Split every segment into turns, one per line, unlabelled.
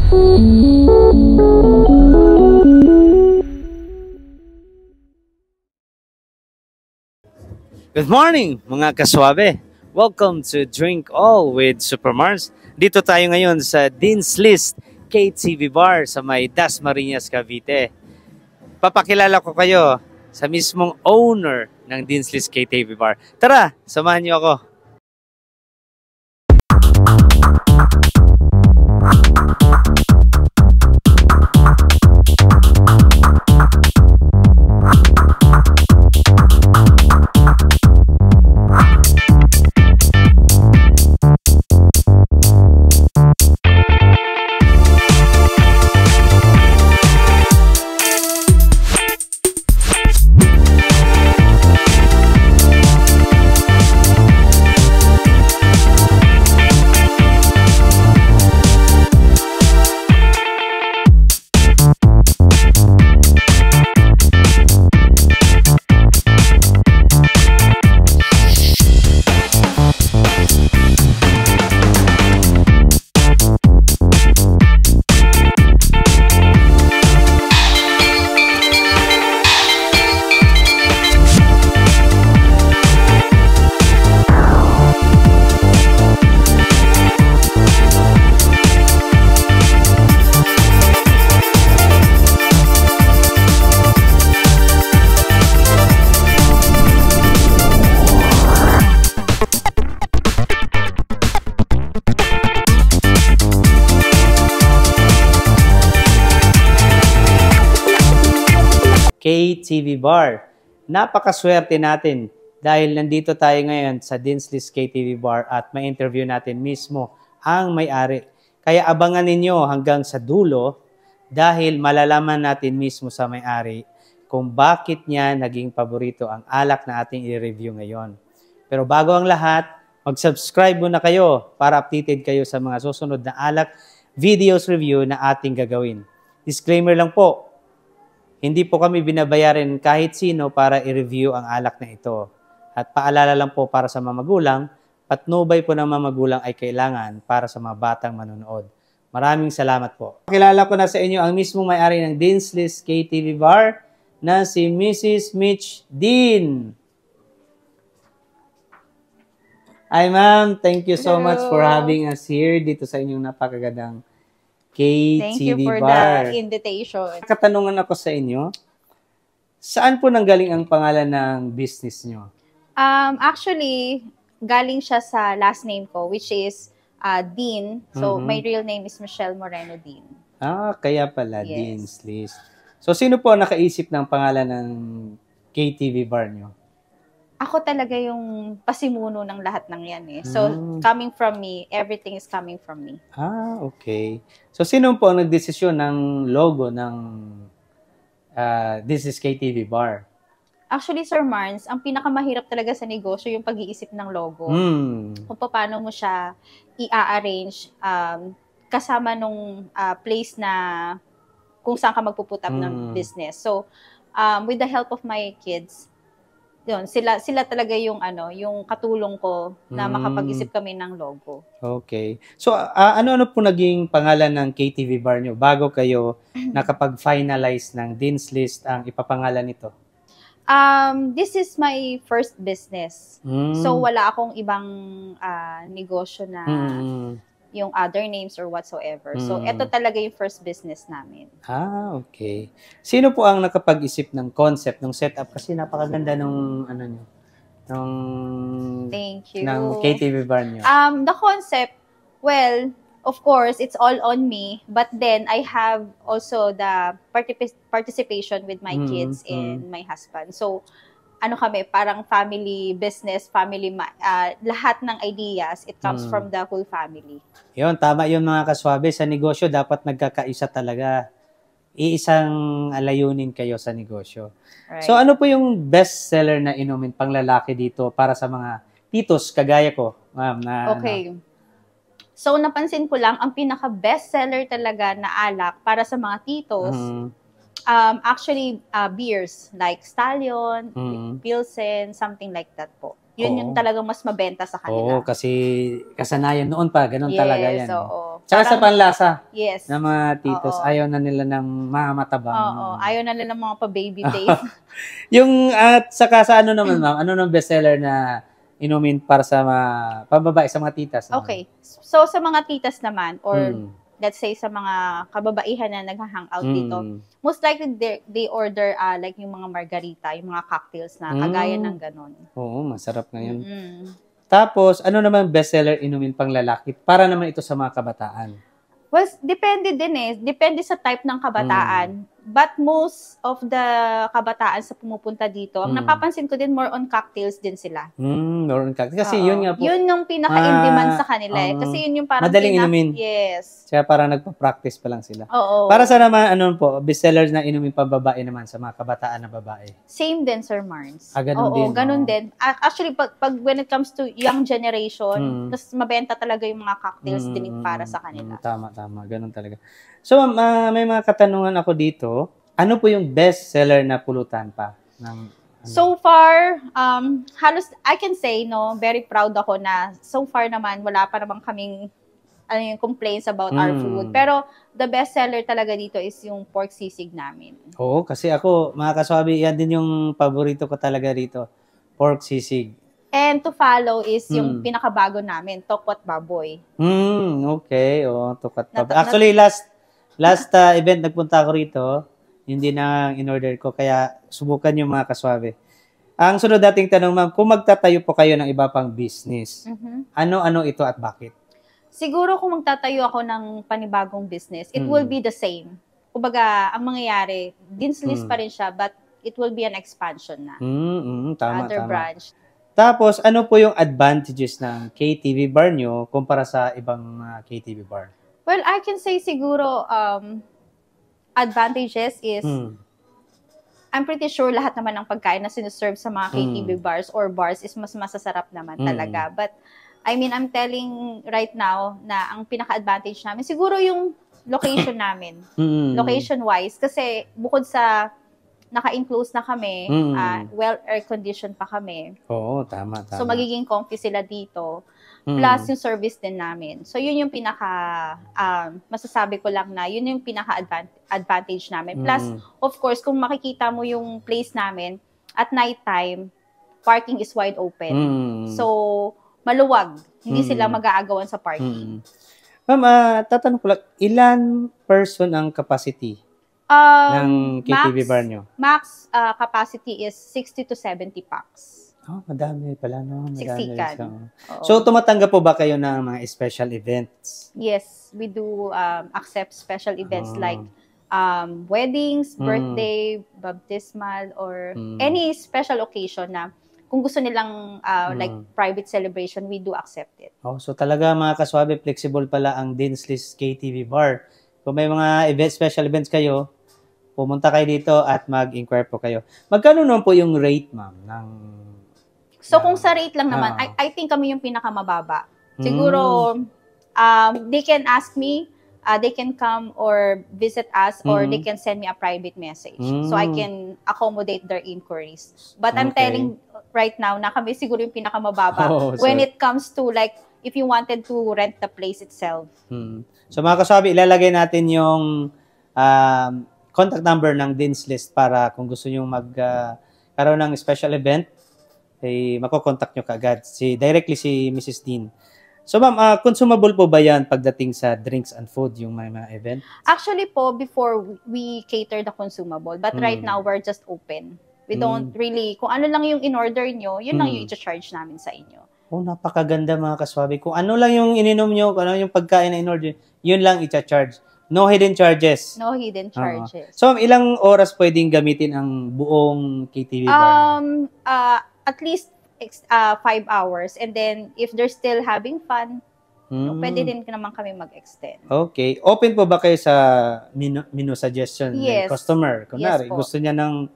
Good morning mga kaswabe! Welcome to Drink All with Supermars. Dito tayo ngayon sa Dean's List KTV Bar sa may Dasmariñas, Cavite. Papakilala ko kayo sa mismong owner ng Dean's List KTV Bar. Tara, samahan niyo ako. KTV Bar. Napakaswerte natin dahil nandito tayo ngayon sa Dean's List KTV Bar at may interview natin mismo ang may-ari. Kaya abangan ninyo hanggang sa dulo dahil malalaman natin mismo sa may-ari kung bakit niya naging paborito ang alak na ating i-review ngayon. Pero bago ang lahat, mag-subscribe muna kayo para updated kayo sa mga susunod na alak videos review na ating gagawin. Disclaimer lang po, hindi po kami binabayaran kahit sino para i-review ang alak na ito. At paalala lang po para sa mga magulang, patnubay po ng mga magulang ay kailangan para sa mga batang manonood. Maraming salamat po. Pakilala ko na sa inyo ang mismong may-ari ng Dean's List KTV Bar na si Mrs. Mitch Dean. Hi ma'am, thank you so much for having us here dito sa inyong napakagandang KTV
Thank you for
Bar.
the invitation.
Katanungan ako sa inyo, saan po nanggaling ang pangalan ng business nyo?
Actually, galing siya sa last name ko, which is Dean. So, my real name is Michelle Moreno Dean.
Ah, kaya pala,
Yes.
Dean's List. So, sino po ang nakaisip ng pangalan ng KTV Bar nyo?
Ako talaga yung pasimuno ng lahat ng yan eh. So, coming from me, everything is coming from me.
Ah, okay. So, sino po ang nagdesisyon ng logo ng This is KTV Bar?
Actually, Sir Marns, ang pinakamahirap talaga sa negosyo yung pag-iisip ng logo. Kung paano mo siya i-arrange kasama nung place na kung saan ka magpuput up ng business. So, with the help of my kids, yun, sila talaga yung yung katulong ko na makapag-isip kami ng logo.
Okay. So, ano-ano po naging pangalan ng KTV Bar nyo bago kayo nakapag-finalize ng Dean's List ang ipapangalan nito?
This is my first business. So, wala akong ibang negosyo na yung other names or whatsoever. So, ito talaga yung first business namin.
Ah, okay. Sino po ang nakapag-isip ng concept, ng setup? Kasi napakaganda nung,
Thank you.
ng KTV Bar nyo.
The concept, well, of course, it's all on me. But then, I have also the participation with my kids and my husband. So, kami, parang family business, lahat ng ideas, it comes from the whole family.
Yun, tama yun mga kaswabe. Sa negosyo, dapat nagkakaisa talaga. Iisang layunin kayo sa negosyo.
Right.
So, ano po yung best seller na inumin pang lalaki dito para sa mga titos kagaya ko, ma'am?
Okay. So, napansin ko lang, ang pinaka-best seller talaga na alak para sa mga titos, actually, beers like Stallion, Pilsen, something like that po. Yun yung talagang mas mabenta sa kanila.
Oo, kasi kasanayan noon pa, ganun talaga yan.
Oo.
Tsaka sa panlasa
yes.
ng mga titos, ayaw na nila ng mga matabang.
Oo, ayaw na nila ng mga pa-baby taste.
Yung, at saka sa ano naman, ma'am, ano nang bestseller na inumin para sa mga pababae, sa mga titas?
Okay. So, sa mga titas naman, or let's say sa mga kababaihan na nag-hangout dito, most likely they order like yung mga margarita, yung mga cocktails na kagaya ng ganon.
Oo, masarap na yun. Tapos, ano naman bestseller inumin pang lalaki para naman ito sa mga kabataan?
Well, depende din eh. Depende sa type ng kabataan. But most of the kabataan sa pumupunta dito, ang napapansin ko din, more on cocktails din sila.
More on cocktails. Kasi yun nga po.
Yun yung pinaka-in-demand sa kanila eh. Kasi yun yung parang
madaling inumin.
Yes.
Kaya parang nagpa-practice pa lang sila.
Oo.
Para sa naman, ano po, bestsellers na inumin pang babae naman sa mga kabataan na babae?
Same din, Sir Marns.
Ganun din.
Ganun din. Actually, pag when it comes to young generation, mas mabenta talaga yung mga cocktails din para sa kanila.
Tama. Ganun talaga. So, may mga katanungan ako dito. Ano po yung best seller na pulutan pa?
So far, halos, I can say, very proud ako na so far naman, wala pa naman kaming yung complaints about our food. Pero, the best seller talaga dito is yung pork sisig namin. Oo,
kasi ako, mga kaswabi, yan din yung paborito ko talaga rito. Pork sisig.
And to follow is yung pinakabago namin, tokwat baboy.
Okay. Tokwat baboy. Actually, last event nagpunta ako rito, hindi na in-order ko, kaya subukan yung mga kaswabe. Ang sunod dating tanong, ma'am, kung magtatayo po kayo ng iba pang business, ano-ano ito at bakit?
Siguro kung magtatayo ako ng panibagong business, it will be the same. Kumbaga, ang mangyayari, Dean's List pa rin siya, but it will be an expansion na.
Tama.
Branch.
Tapos, ano po yung advantages ng KTV bar nyo kumpara sa ibang KTV bar?
Well, I can say siguro, advantages is, I'm pretty sure lahat naman ng pagkain na sinuserve sa mga KTV bars or bars is mas masasarap naman talaga. But, I mean, I'm telling right now na ang pinaka-advantage namin, siguro yung location namin. Location-wise. Kasi, bukod sa naka-enclose na kami, well air-conditioned pa kami.
Oo, tama.
So, magiging comfy sila dito. Plus, yung service din namin. So, yun yung masasabi ko lang na, yun yung pinaka-advantage namin. Plus, of course, kung makikita mo yung place namin, at nighttime, parking is wide open. So, maluwag. Hindi sila mag-aagawan sa parking.
Ma'am, tatanong ko lang, ilan person ang capacity ng KTV bar nyo?
Max capacity is 60 to 70 packs.
Madami pala, no?
Siksikan.
So, tumatanggap po ba kayo ng mga special events?
Yes, we do accept special events like weddings, birthday, baptismal, or any special occasion na kung gusto nilang like private celebration, we do accept it.
So talaga mga kaswabe, flexible pala ang Dean's List KTV bar. Kung may mga special events kayo, pumunta kayo dito at mag-inquire po kayo. Magkano naman po yung rate, ma'am,
So, kung sa rate lang naman, I think kami yung pinakamababa. Siguro, they can ask me, they can come or visit us, or they can send me a private message. So, I can accommodate their inquiries. But I'm telling right now na kami siguro yung pinakamababa when it comes to like, if you wanted to rent the place itself.
So, mga kasabi, ilalagay natin yung contact number ng Dean's List para kung gusto nyo magkaroon ng special event, makokontakt nyo kaagad. Directly si Mrs. Dean. So, ma'am, consumable po ba yan pagdating sa drinks and food, yung mga event?
Actually po, before we cater the consumable. But right now, we're just open. We don't really, kung ano lang yung in-order nyo, yun lang yung i-charge namin sa inyo.
Napakaganda mga kaswabi. Kung ano lang yung ininom nyo, kung ano yung pagkain na in-order, yun lang i-charge. No hidden charges.
No hidden charges.
So, ilang oras pwedeng gamitin ang buong KTV bar?
At least 5 hours. And then, if they're still having fun, pwede din naman kami mag-extend.
Okay. Open po ba kayo sa menu suggestion ng customer? Kunwari, gusto niya ng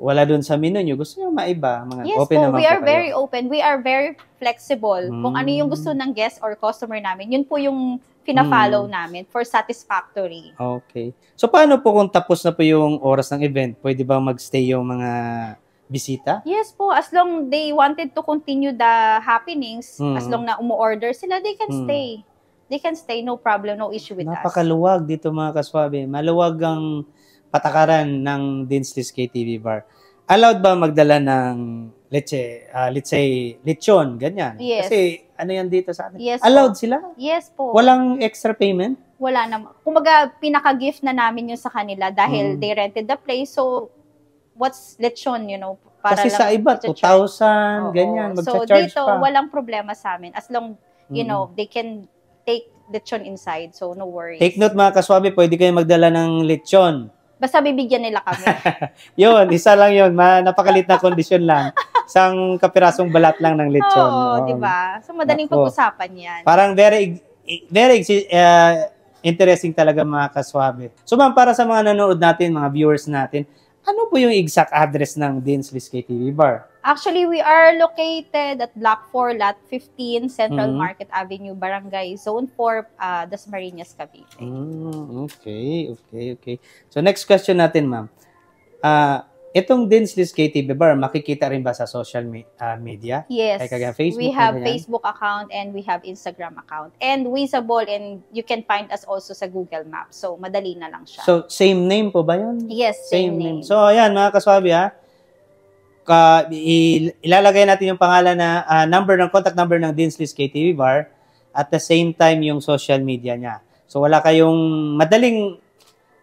wala dun sa menu nyo, gusto niya maiba. Open naman
we are
po kayo.
very open. We are very flexible. Kung ano yung gusto ng guest or customer namin, yun po yung pina-follow namin for satisfactory.
Okay. So, paano po kung tapos na po yung oras ng event? Pwede ba magstay yung mga bisita?
Yes po, as long they wanted to continue the happenings, as long na umu-order sila, they can stay. they can stay, no problem, no issue with us.
Napakaluwag dito mga kaswabe. Maluwag ang patakaran ng Dean's KTV Bar. Allowed ba magdala ng let's say lechon, ganyan?
Yes.
Kasi ano yan dito sa atin?
Yes
Allowed
po.
sila?
Yes po.
Walang extra payment?
Wala naman. Kumbaga, pinaka-gift na namin yung sa kanila dahil they rented the place. So, what's lechon, you know? Para
Kasi
lang
sa iba, 2,000, ganyan,
so,
magcha-charge
dito,
pa.
walang problema sa amin. As long, you know, they can take lechon inside. So, no worries.
Take note mga kaswabe, pwede kayo magdala ng lechon.
Basta bibigyan nila kami.
Yun, isa lang yun. Napakalit na kondisyon lang. Isang kapirasong balat lang ng lechon.
Oo, di ba? So, madaling pag-usapan yan.
Parang very interesting talaga mga kaswabe. So, ma'am, para sa mga nanonood natin, mga viewers natin, ano po yung exact address ng Dean's KTV Bar?
Actually, we are located at Block 4, Lot 15, Central Market Avenue, Barangay Zone 4, Dasmariñas, Cavite.
Okay. So, next question natin, ma'am. Itong Dean's KTV Bar, makikita rin ba sa social media?
Yes.
Kaya Facebook,
we have Facebook account and we have Instagram account. And visible, and you can find us also sa Google Maps. So, madali na lang siya.
So, same name po ba yun?
Yes, same name.
So, ayan, mga kaswabi, ilalagay natin yung pangalan na contact number ng Dean's KTV Bar at the same time yung social media niya. So, wala kayong madaling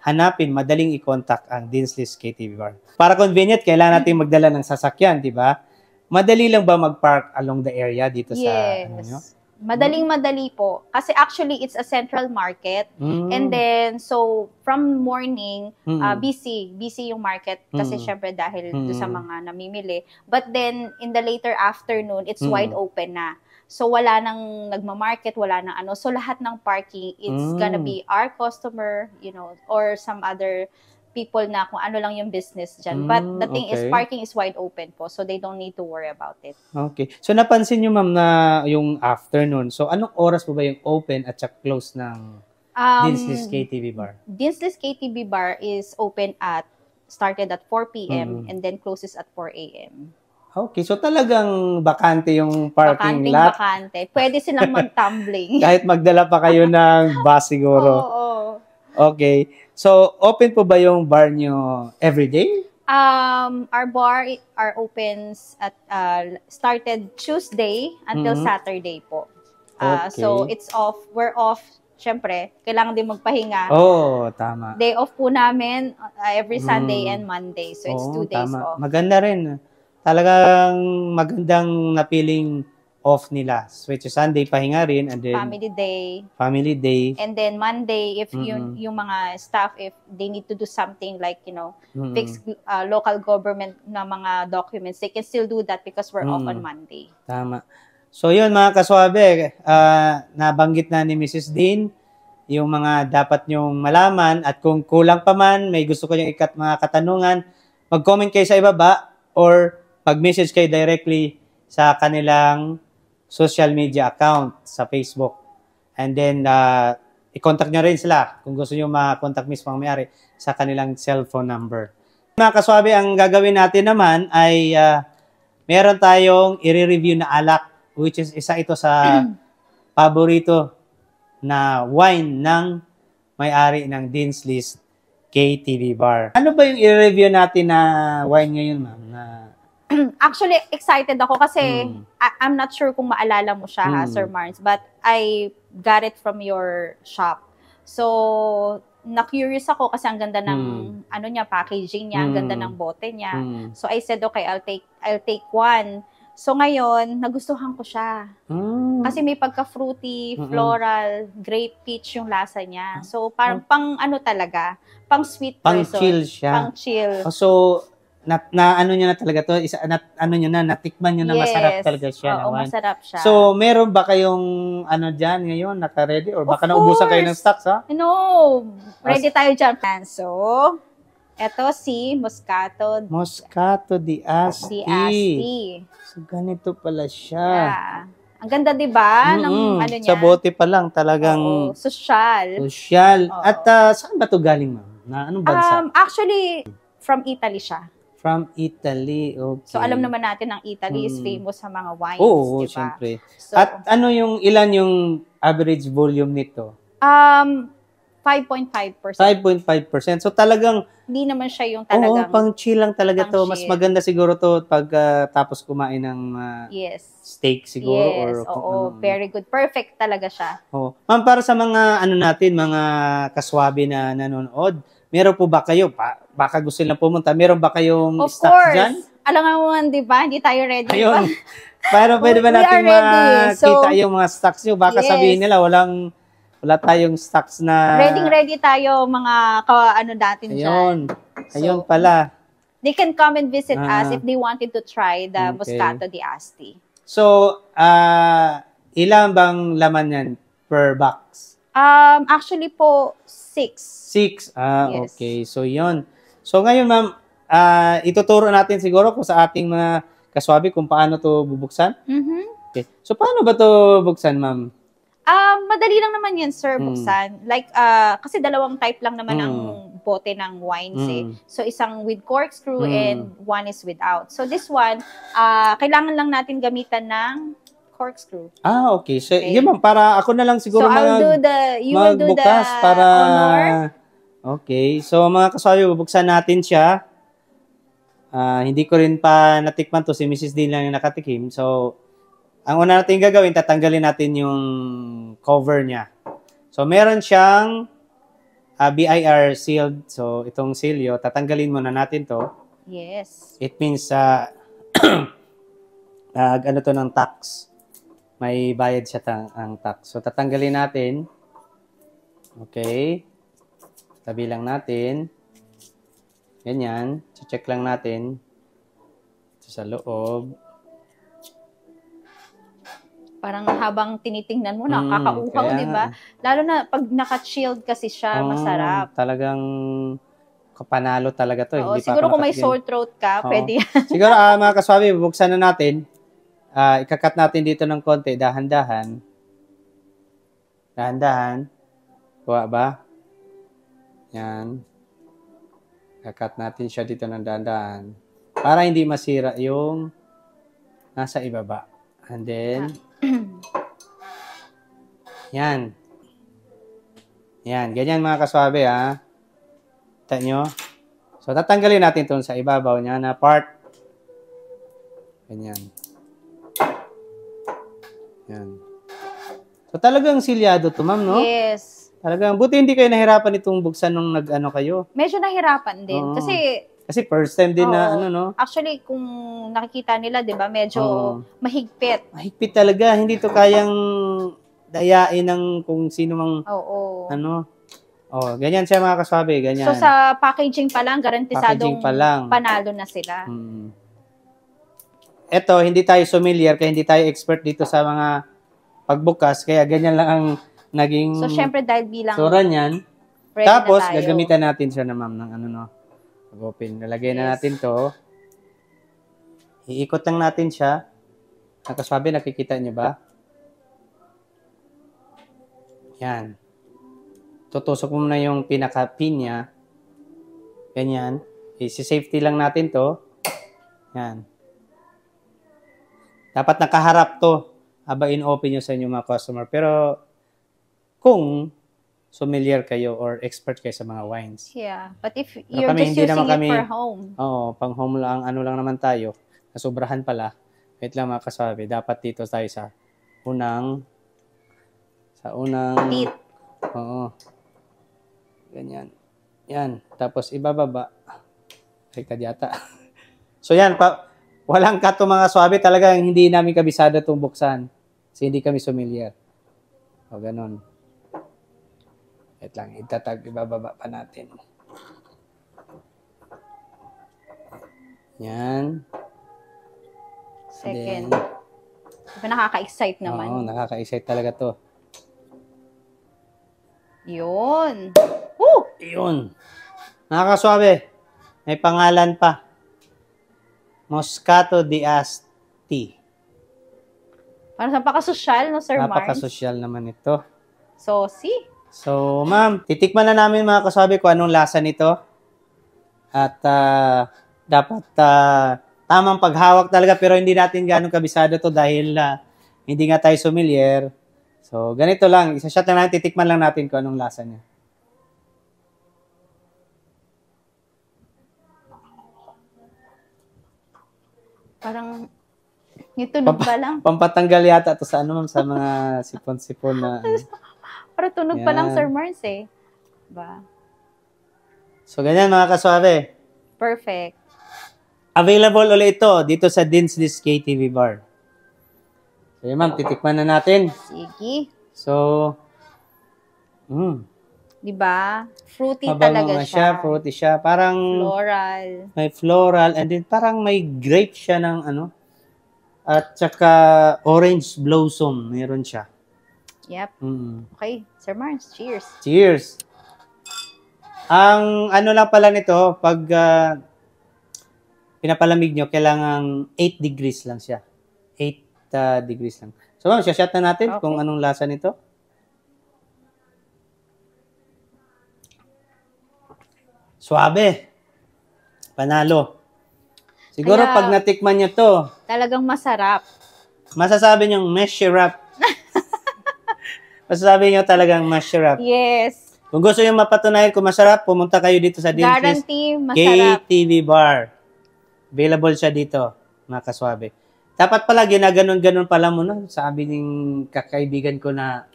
hanapin, madaling i-contact ang Dean's KTV Bar. Para convenient, kailangan natin magdala ng sasakyan, di ba? Madali lang ba mag-park along the area dito sa ano nyo?
Madaling-madali po. Kasi actually, it's a central market. And then, so, from morning, busy yung market. Kasi syempre dahil doon sa mga namimili. But then, in the later afternoon, it's wide open na. So, wala nang nagmamarket, wala nang ano. So, lahat ng parking, it's gonna be our customer, you know, or some other people na kung ano lang yung business dyan. But the thing is, parking is wide open po. So, they don't need to worry about it.
Okay. So, napansin nyo, ma'am, na yung afternoon. So, anong oras po ba yung open at saka close ng Dean's KTV Bar?
Dean's KTV Bar is started at 4 p.m. and then closes at 4 a.m.
Okay. So, talagang bakante yung parking lot?
Bakante. Pwede silang mag-tumbling.
Kahit magdala pa kayo ng bus siguro?
Oo.
Okay. So, open po ba yung bar nyo everyday?
Our bar opens at started Tuesday until Saturday po. So, it's off. We're off. Syempre, kailangan din magpahinga.
Tama.
Day off po namin every Sunday and Monday. So, it's 2 days off.
Maganda rin. Talagang magandang napiling off nila. Which is Sunday, pahinga rin. And then Family day.
And then Monday, if yung mga staff, if they need to do something like, you know, fix local government na mga documents, they can still do that because we're off on Monday.
Tama. So yun mga kaswabe, nabanggit na ni Mrs. Dean yung mga dapat nyong malaman at kung kulang pa man, may gusto ko yung mga katanungan, mag-comment kayo sa ibaba or mag-message kayo directly sa kanilang social media account sa Facebook. And then, i-contact nyo rin sila kung gusto nyo ma-contact mismo ang may-ari sa kanilang cellphone number. Mga kaswabe, ang gagawin natin naman ay meron tayong i-review na alak, which is isa ito sa paborito na wine ng may-ari ng Dean's KTV Bar. Ano ba yung i-review natin na wine ngayon, ma'am?
Actually, excited ako kasi I'm not sure kung maalala mo siya, Sir Marns, but I got it from your shop. So, na-curious ako kasi ang ganda ng packaging niya, ang ganda ng bote niya. So, I said, okay, I'll take one. So, ngayon, nagustuhan ko siya. Kasi may pagka-fruity, floral, grape peach yung lasa niya. So, parang talaga, pang sweet person.
Pang-chill siya.
Pang-chill.
So, ano niya na talaga to, natikman niyo na masarap talaga siya.
Oo, masarap siya.
So, meron ba kayong dyan ngayon, naka-ready? Or baka naubusan kayo ng stocks, ha?
No, ready tayo dyan. So, eto si Moscato
d'Asti. So, ganito pala siya.
Yeah. Ang ganda, di ba? Ng niya.
Sa bote pa lang, talagang
social.
At saan ba to galing, ma'am? Anong bansa?
Actually, from Italy siya.
From Italy, okay.
So, alam naman natin ang Italy is famous sa mga wines,
Oo,
di ba?
syempre.
So,
At ano ilan yung average volume nito?
5.5%.
5.5%. So talagang,
Hindi naman siya yung
oo,
talagang
pang chill lang talaga
pang
to. Mas
chill.
maganda siguro to pag tapos kumain ng steak siguro.
Yes,
or kung
oo,
ano.
very good. Perfect talaga siya.
Oh. Ma'am, para sa mga mga kaswabe na nanonood, meron po ba kayo, baka gusto nilang pumunta, meron ba kayong
Of
stocks
course.
dyan?
Alam nga mo, di ba? Hindi tayo ready
Ayun.
pa.
Para pwede ba
We
natin
are ready.
makita
So,
yung mga stocks nyo? Baka
yes.
sabihin nila, wala tayong stocks na...
Ready tayo, mga ano natin
Ayun.
dyan.
Ayun
So,
pala.
they can come and visit us if they wanted to try the
Okay.
Moscato di Asti.
So, ilan bang laman yan per box?
Actually po, 6.
6.
Yes.
Okay. So, yun. So, ngayon, ma'am, ituturo natin siguro kung sa ating mga kaswabe kung paano to bubuksan.
Mm-hmm.
Okay. So, paano ba to buksan, ma'am?
Madali lang naman yan, sir, buksan. Like, kasi dalawang type lang naman ang bote ng wines eh. So, isang with corkscrew and one is without. So, this one, kailangan lang natin gamitan ng corkscrew.
Okay. So, yun, ma'am, para ako na lang siguro
so, you will do the
para
honor.
Okay. So, mga kaswabe, bubuksan natin siya. Hindi ko rin pa natikman to. Si Mrs. Dean lang yung nakatikim. So, ang una natin gagawin, tatanggalin natin yung cover niya. So, meron siyang BIR sealed. So, itong sealyo, tatanggalin muna natin to.
Yes.
It means, ano to ng tax. May bayad siya ang tax. So, tatanggalin natin. Okay. Tabi lang natin. Ganyan. Check lang natin. Ito sa loob.
Parang habang tinitingnan mo, nakakauhaw, di ba? Lalo na pag naka-chilled kasi siya, masarap.
Talagang kapanalo talaga to.
Oo, siguro kung may sore throat ka, pwede yan.
Siguro, mga kaswabe, bubuksan na natin. Ikakat natin dito ng konti, dahan-dahan. Dahan-dahan. Kuha ba? Yan. Ikakat natin siya dito ng dahan-dahan. Para hindi masira yung nasa ibaba. And then, yan. Yan. Ganyan mga kaswabe, ha. Kita nyo. So, tatanggalin natin ito sa ibabaw niya na part. Ganyan. Yan. So, talagang silyado to, ma'am, no?
Yes.
Talagang, buti hindi kayo nahirapan itong buksan nung nag-ano kayo.
Medyo nahirapan din.
Kasi first time din na,
Actually, kung nakikita nila, di ba, medyo mahigpit.
Mahigpit talaga. Hindi to kayang dayain ng kung sino mang, ganyan siya mga kaswabe, ganyan.
So, sa packaging pa lang, garantisadong panalo na sila.
Eto, hindi tayo familiar, kaya hindi tayo expert dito sa mga pagbukas, kaya ganyan lang ang naging
so, syempre, dahil bilang
sura niyan. Tapos, gagamitan natin siya na, ma'am, ng pag-open. Nalagay na natin to. Iikot lang natin siya. Nakaswabe, nakikita niyo ba? Yan. Tutusok mo na yung pinaka-pin niya. Ganyan. I-safety lang natin to. Yan. Dapat nakaharap to. Haba in-open nyo sa inyong mga customer. Pero, kung familiar kayo or expert kayo sa mga wines.
Yeah. But if you're just using it for home.
Oo, pang home lang, lang naman tayo. Nasobrahan pala. Wait lang mga kaswabe. Dapat dito tayo sa unang
Teeth.
Oo. Ganyan. Yan. Tapos ibababa. Ay, kadyata. So yan, walang kato mga swabe. Talagang hindi namin kabisado itong buksan. Kasi hindi kami familiar. O, ganun. Wait lang, ibababa pa natin. Yan.
Second. Diba nakaka-excite naman?
Oo, nakaka-excite talaga to.
Yun.
Yun. Nakakaswabe. May pangalan pa. Moscato di Asti.
Parang napaka-social, no, Sir Mars?
Napaka-social naman ito.
So,
ma'am, titikman na namin mga kaswabe kung anong lasa nito. At dapat tamang paghawak talaga, pero hindi natin ganun kabisado to dahil hindi nga tayo sommelier. So, ganito lang. Isa-shot na lang, titikman lang natin kung anong lasa niya.
Parang, yung tunog pa lang.
Pampatanggal yata to sa ano, ma'am, sa mga sipon-sipon na.
Parang tunog pa lang, Sir Mars eh. Ba?
So, ganyan mga kaswabe.
Perfect.
Available ulit ito dito sa Dinslis KTV Bar. So, yun, ma'am, titikman na natin.
Sige.
So,
diba? Fruity
mabango
talaga
nga siya. Fruity siya. Parang
floral.
may floral and then parang may grape siya ng ano. At saka orange blossom. Meron siya.
Yep. Okay. Sir Mars, cheers.
Cheers. Ang ano lang pala nito, pag pinapalamig nyo, kailangan 8 degrees lang siya. 8 degrees lang. So, ma'am, shot na natin kung anong lasa nito. Suabe. Panalo. Siguro
Kaya,
pag natikman nyo to,
talagang masarap.
masasabi nyo, masarap. Masasabi nyo talagang masarap.
Yes.
Kung gusto nyo mapatunayan kung masarap, pumunta kayo dito sa Dinslis
Guarantee masarap.
KTV Bar. Available siya dito, mga kaswabe. Dapat pala, ginaganon-ganon pala mo na. Sabi ng kakaibigan ko na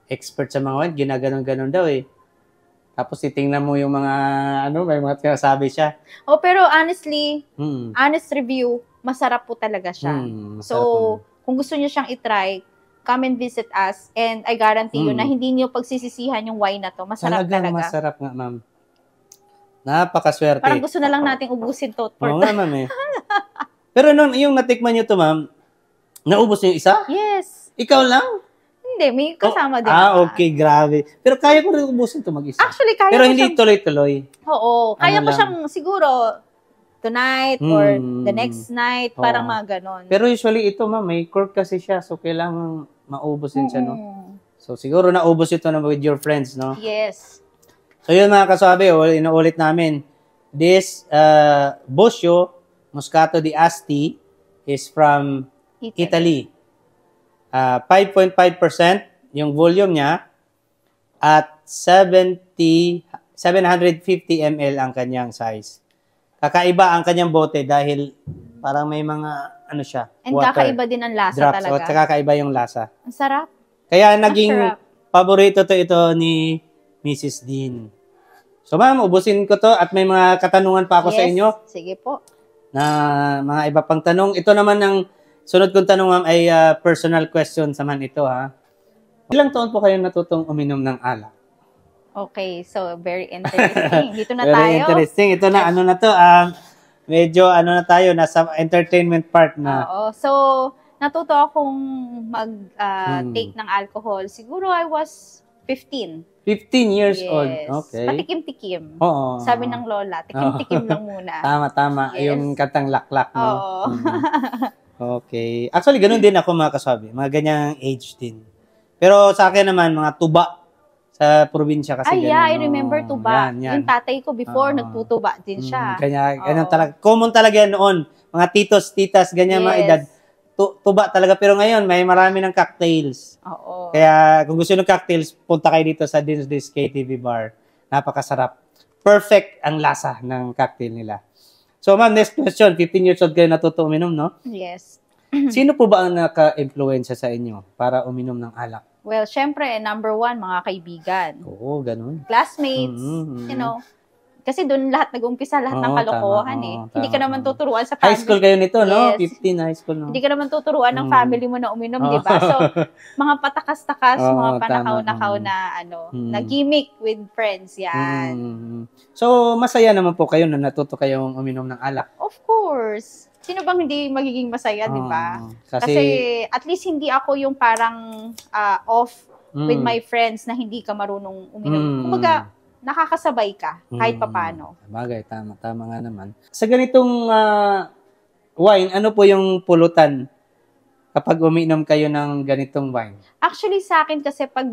expert sa mga wine, ginaganon-ganon daw eh. Tapos titingnan mo yung mga, may mga sinasabi siya.
Oh, pero honestly, honest review, masarap po talaga siya. So, kung gusto niyo siyang itry, come and visit us and I guarantee you na hindi niyo pagsisisihan yung wine na to. Masarap talaga.
Masarap nga, ma'am. Napakaswerte.
Parang gusto na lang nating ubusin to.
Oo nga, ma'am eh. Pero yung natikman niyo to, ma'am, naubos niyo isa?
Yes.
Ikaw lang?
Hindi, may kasama din.
Okay, grabe. Pero kaya ko rin ubusin to mag-isa.
Actually, kaya
pero
ko
hindi
siyang,
tuloy-tuloy.
Oo. Kaya ko siyang siguro tonight or the next night, parang mga ganon.
Pero usually ito, ma'am, may cork kasi siya. So, kailangan maubos din siya, no? So, siguro naubos ito na with your friends, no?
Yes.
So, yun mga kasabi, inuulit namin. This Boscio Moscato di Asti is from Italy. 5.5% yung volume niya at 750 ml ang kanyang size. Kakaiba ang kanyang bote dahil parang may mga siya,
and
water,
kakaiba din ang lasa
drops,
talaga.
At kakaiba yung lasa.
Ang sarap.
Kaya naging paborito ito ni Mrs. Dean. So ma'am, ubusin ko to at may mga katanungan pa ako sa inyo.
Sige po.
Na mga iba pang tanong. Ito naman ang sunod kong tanong, ma'am, ay personal question naman ito, ha. Ilang taon po kayo natutong uminom ng alak?
Okay, so very interesting. Dito na
very
tayo.
Very interesting. Ito na, na to, medyo na tayo, nasa entertainment part na.
Oo. So, natuto akong mag-take ng alcohol. Siguro I was 15.
15 years old. Okay.
Patikim-tikim.
Oo.
Sabi ng lola, tikim-tikim lang muna.
Tama.
Yes.
Yung kantang laklak, no?
Oo.
Okay. Actually, ganun din ako mga kasabi. Mga ganyang age din. Pero sa akin naman, mga tuba sa probinsya kasi.
Ay, yeah, I remember tuba.
Yan.
Yung tatay ko before, nagtutuba din siya.
Ganyan talaga. Common talaga yan noon. Mga titos, titas, ganyan mga edad. Tuba talaga. Pero ngayon, may marami ng cocktails.
Oo.
Kaya kung gusto ng cocktails, punta kayo dito sa Dinslis KTV Bar. Napakasarap. Perfect ang lasa ng cocktail nila. So, ma'am, next question. 15 years old kayo natuto uminom, no?
Yes.
Sino po ba ang naka-influensya sa inyo para uminom ng alak?
Well, syempre, number one, mga kaibigan.
Oo, ganun.
Classmates, kasi doon lahat nag-umpisa, lahat ng kalokohan Hindi ka naman tuturuan sa family.
High school kayo nito, no?
Yes.
15 high school, no?
Hindi ka naman tuturuan ng family mo na uminom, di ba? So, mga patakas-takas, mga panakaw-nakaw na na gimmick with friends, yan.
So, masaya naman po kayo na natuto kayong uminom ng alak.
Of course. Sino bang hindi magiging masaya, di ba? Kasi at least hindi ako yung parang off with my friends na hindi ka marunong uminom. Kumbaga, nakakasabay ka kahit papano.
Bagay, tama nga naman. Sa ganitong wine, ano po yung pulutan kapag uminom kayo ng ganitong wine?
Actually, sa akin kasi pag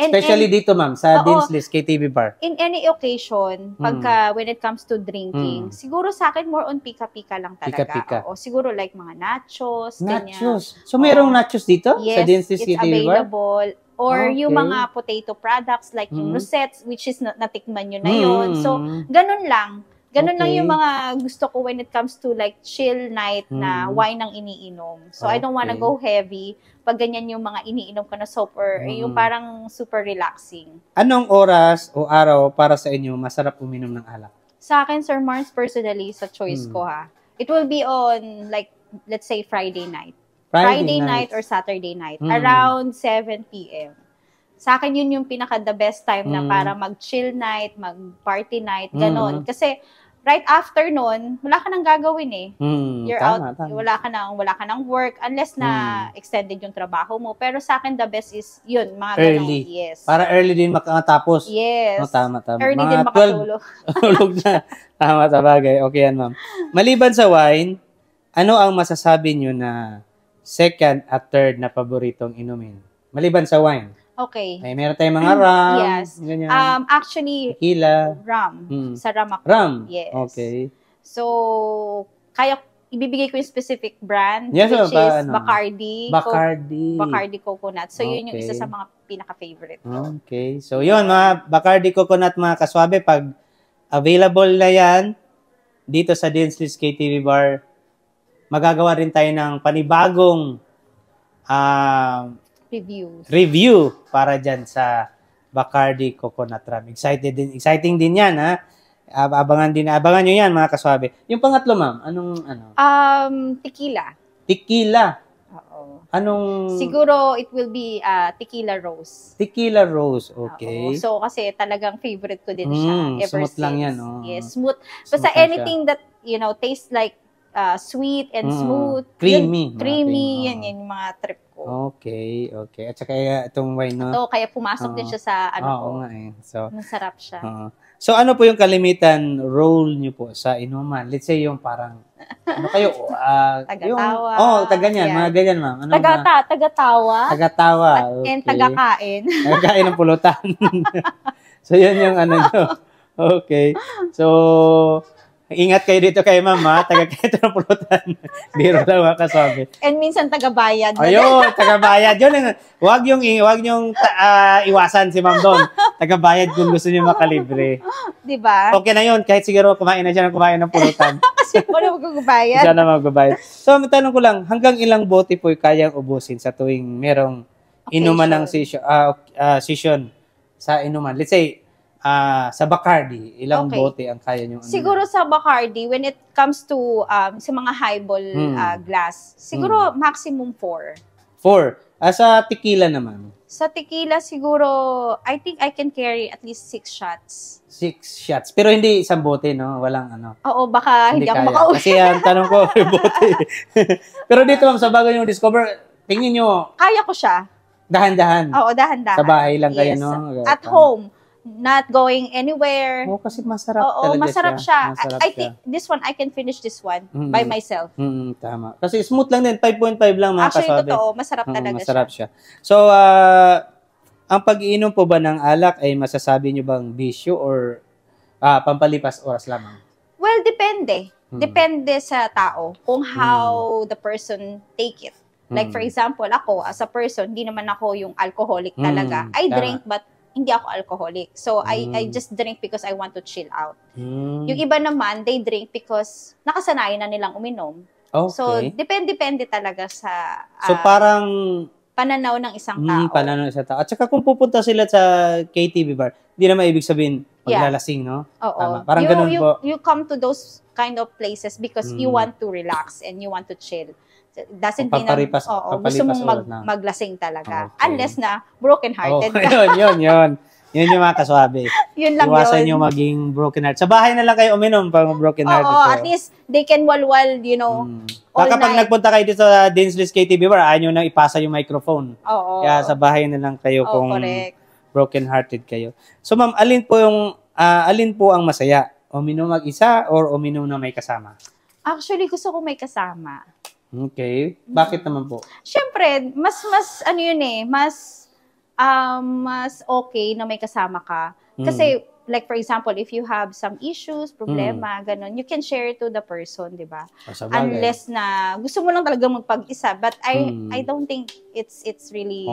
Especially dito, ma'am, sa
Oo.
Dean's List KTV Bar.
In any occasion, when it comes to drinking, siguro sa akin more on pika-pika lang talaga.
Pika-pika.
Oo, siguro like mga nachos, ganyan.
Nachos. So, mayroong nachos dito sa
Yes,
Dean's List
it's
KTV Bar?
available. Or yung
Okay.
mga potato products like yung Rosettes, which is natikman nyo na yun. So, ganun lang. Ganun lang
Okay.
yung mga gusto ko when it comes to like chill night na wine ang iniinom. So, I don't wanna
Okay.
go heavy pag ganyan yung mga iniinom ko na super, yung parang super relaxing.
Anong oras o araw para sa inyo masarap uminom ng alak?
Sa akin, Sir Mars, personally, sa choice ko ha, it will be on like, let's say Friday night. Friday night or Saturday night, around 7 p.m. Sa akin, yun yung pinaka-the best time na para mag-chill night, mag-party night, ganon. Kasi, right after nun, wala ka nang gagawin eh. You're out, wala ka nang work, unless na extended yung trabaho mo. Pero sa akin, the best is yun, mga ganon.
Early.
Yes.
Para early din makatapos.
Yes.
Tama.
Early
Mga
din makatulog.
12, tulog na. Tama, sabagay. Okay yan, ma'am. Maliban sa wine, ano ang masasabi nyo na second at third na paboritong inumin? Maliban sa wine.
Okay.
Ay, meron tayong mga rum.
Yes.
Ganyan.
Actually,
Tequila.
rum. Sa rum ako.
Rum.
Yes.
Okay.
So, kaya ibibigay ko yung specific brand,
Yes,
which is
ano?
Bacardi. Bacardi Coconut. So, yun yung isa sa mga pinaka-favorite ko.
Okay. So, yun, mga Bacardi Coconut, mga kaswabe, pag available na yan, dito sa Dean's List KTV Bar, magagawa rin tayo ng panibagong review para dyan sa Bacardi Coconut Rum. Exciting din yan, ha? Abangan nyo yan, mga kaswabe. Yung pangatlo, ma'am,
Tequila.
Tequila.
Oo.
Anong...
Siguro, it will be Tequila Rose.
Tequila Rose, okay.
Oo. So, kasi talagang favorite ko din siya ever
smooth
since.
lang yan, oh.
Yes, smooth. Basta
Smooth lang
anything that, tastes like sweet and smooth.
Creamy.
Creamy, yan yung mga trip ko.
Okay. At saka itong wine, no?
Ito, kaya pumasok din siya sa
Oo nga eh. So,
masarap siya.
So, ano po yung kalimitan role nyo po sa inuman? Let's say yung parang, ano kayo?
Tagatawa.
Taganyan. Mga ganyan, ma'am.
Tagatawa.
Tagatawa. Okay.
And tagakain.
Tagakain ng pulutan. So, yun yung ano nyo. Okay. So, ingat kayo dito kay ma'am, ha? Tagakain ng pulutan. Biro lang mga kasabi.
And minsan tagabayad.
Ayun, tagabayad. Yun, wag yung iwasan si ma'am doon. Tagabayad kung gusto niyo makalibre.
Diba?
Okay na yun. Kahit siguro kumain ng pulutan.
Kasi wala magbabayad.
Siya na magbabayad. So, tanong ko lang, hanggang ilang bote po kayang ubusin sa tuwing merong inuman ng session sa inuman? Let's say, sa Bacardi, ilang bote ang kaya nyo?
Siguro sa Bacardi, when it comes to sa mga highball glass, siguro maximum 4.
4. Sa tequila naman?
Sa tequila, siguro, I think I can carry at least 6 shots.
6 shots. Pero hindi isang bote, no? Walang ano.
Oo, baka hindi ako makauwi.
Kasi ang tanong ko, bote. Pero dito, ma'am, sa bago yung discover, tingin nyo.
Kaya ko siya.
Dahan-dahan.
Oo, dahan-dahan.
Sa bahay lang kayo, no?
At home. Not going anywhere.
Kasi masarap
talaga
masarap
siya. I think this one, I can finish this one by myself.
Tama. Kasi smooth lang din. 5.5 lang mga kasabi.
Actually, totoo. Masarap talaga
masarap siya. So, ang pag-iinom po ba ng alak ay masasabi nyo bang bisyo or pampalipas oras lamang?
Well, depende. Depende sa tao kung how the person take it. Like, for example, ako, as a person, hindi naman ako yung alcoholic talaga. I drink, but hindi ako alcoholic. So, I just drink because I want to chill out. Yung iba naman, they drink because nakasanayan na nilang uminom.
Okay.
So, depende talaga sa
so, parang
pananaw ng isang tao.
Pananaw ng isang tao. At saka kung pupunta sila sa KTV bar, hindi naman ibig sabihin maglalasing, no?
Oo.
Tama. Parang ganun po.
You come to those kind of places because you want to relax and you want to chill. Doesn't mean na gusto mong maglasing talaga. Okay. Unless na broken-hearted ka.
Yun yung mga kaswabe.
Yun lang
Iwasan nyo maging broken-hearted. Sa bahay na lang kayo uminom pag broken-hearted.
Oo, at least they can walwal,
Baka pag nagpunta kayo dito sa Dean's List KTV Bar, ayaw nyo nang ipasa yung microphone.
Oo.
Kaya sa bahay na lang kayo kung broken-hearted kayo. So ma'am, alin po ang masaya? Uminom mag-isa or uminom na may kasama?
Actually, gusto ko may kasama.
Okay. Bakit naman po?
Siyempre, mas Mas okay na may kasama ka. Kasi, like for example, if you have some issues, problema, ganun, you can share to the person, di ba? Unless na gusto mo lang talaga magpag-isa. But I don't think it's really...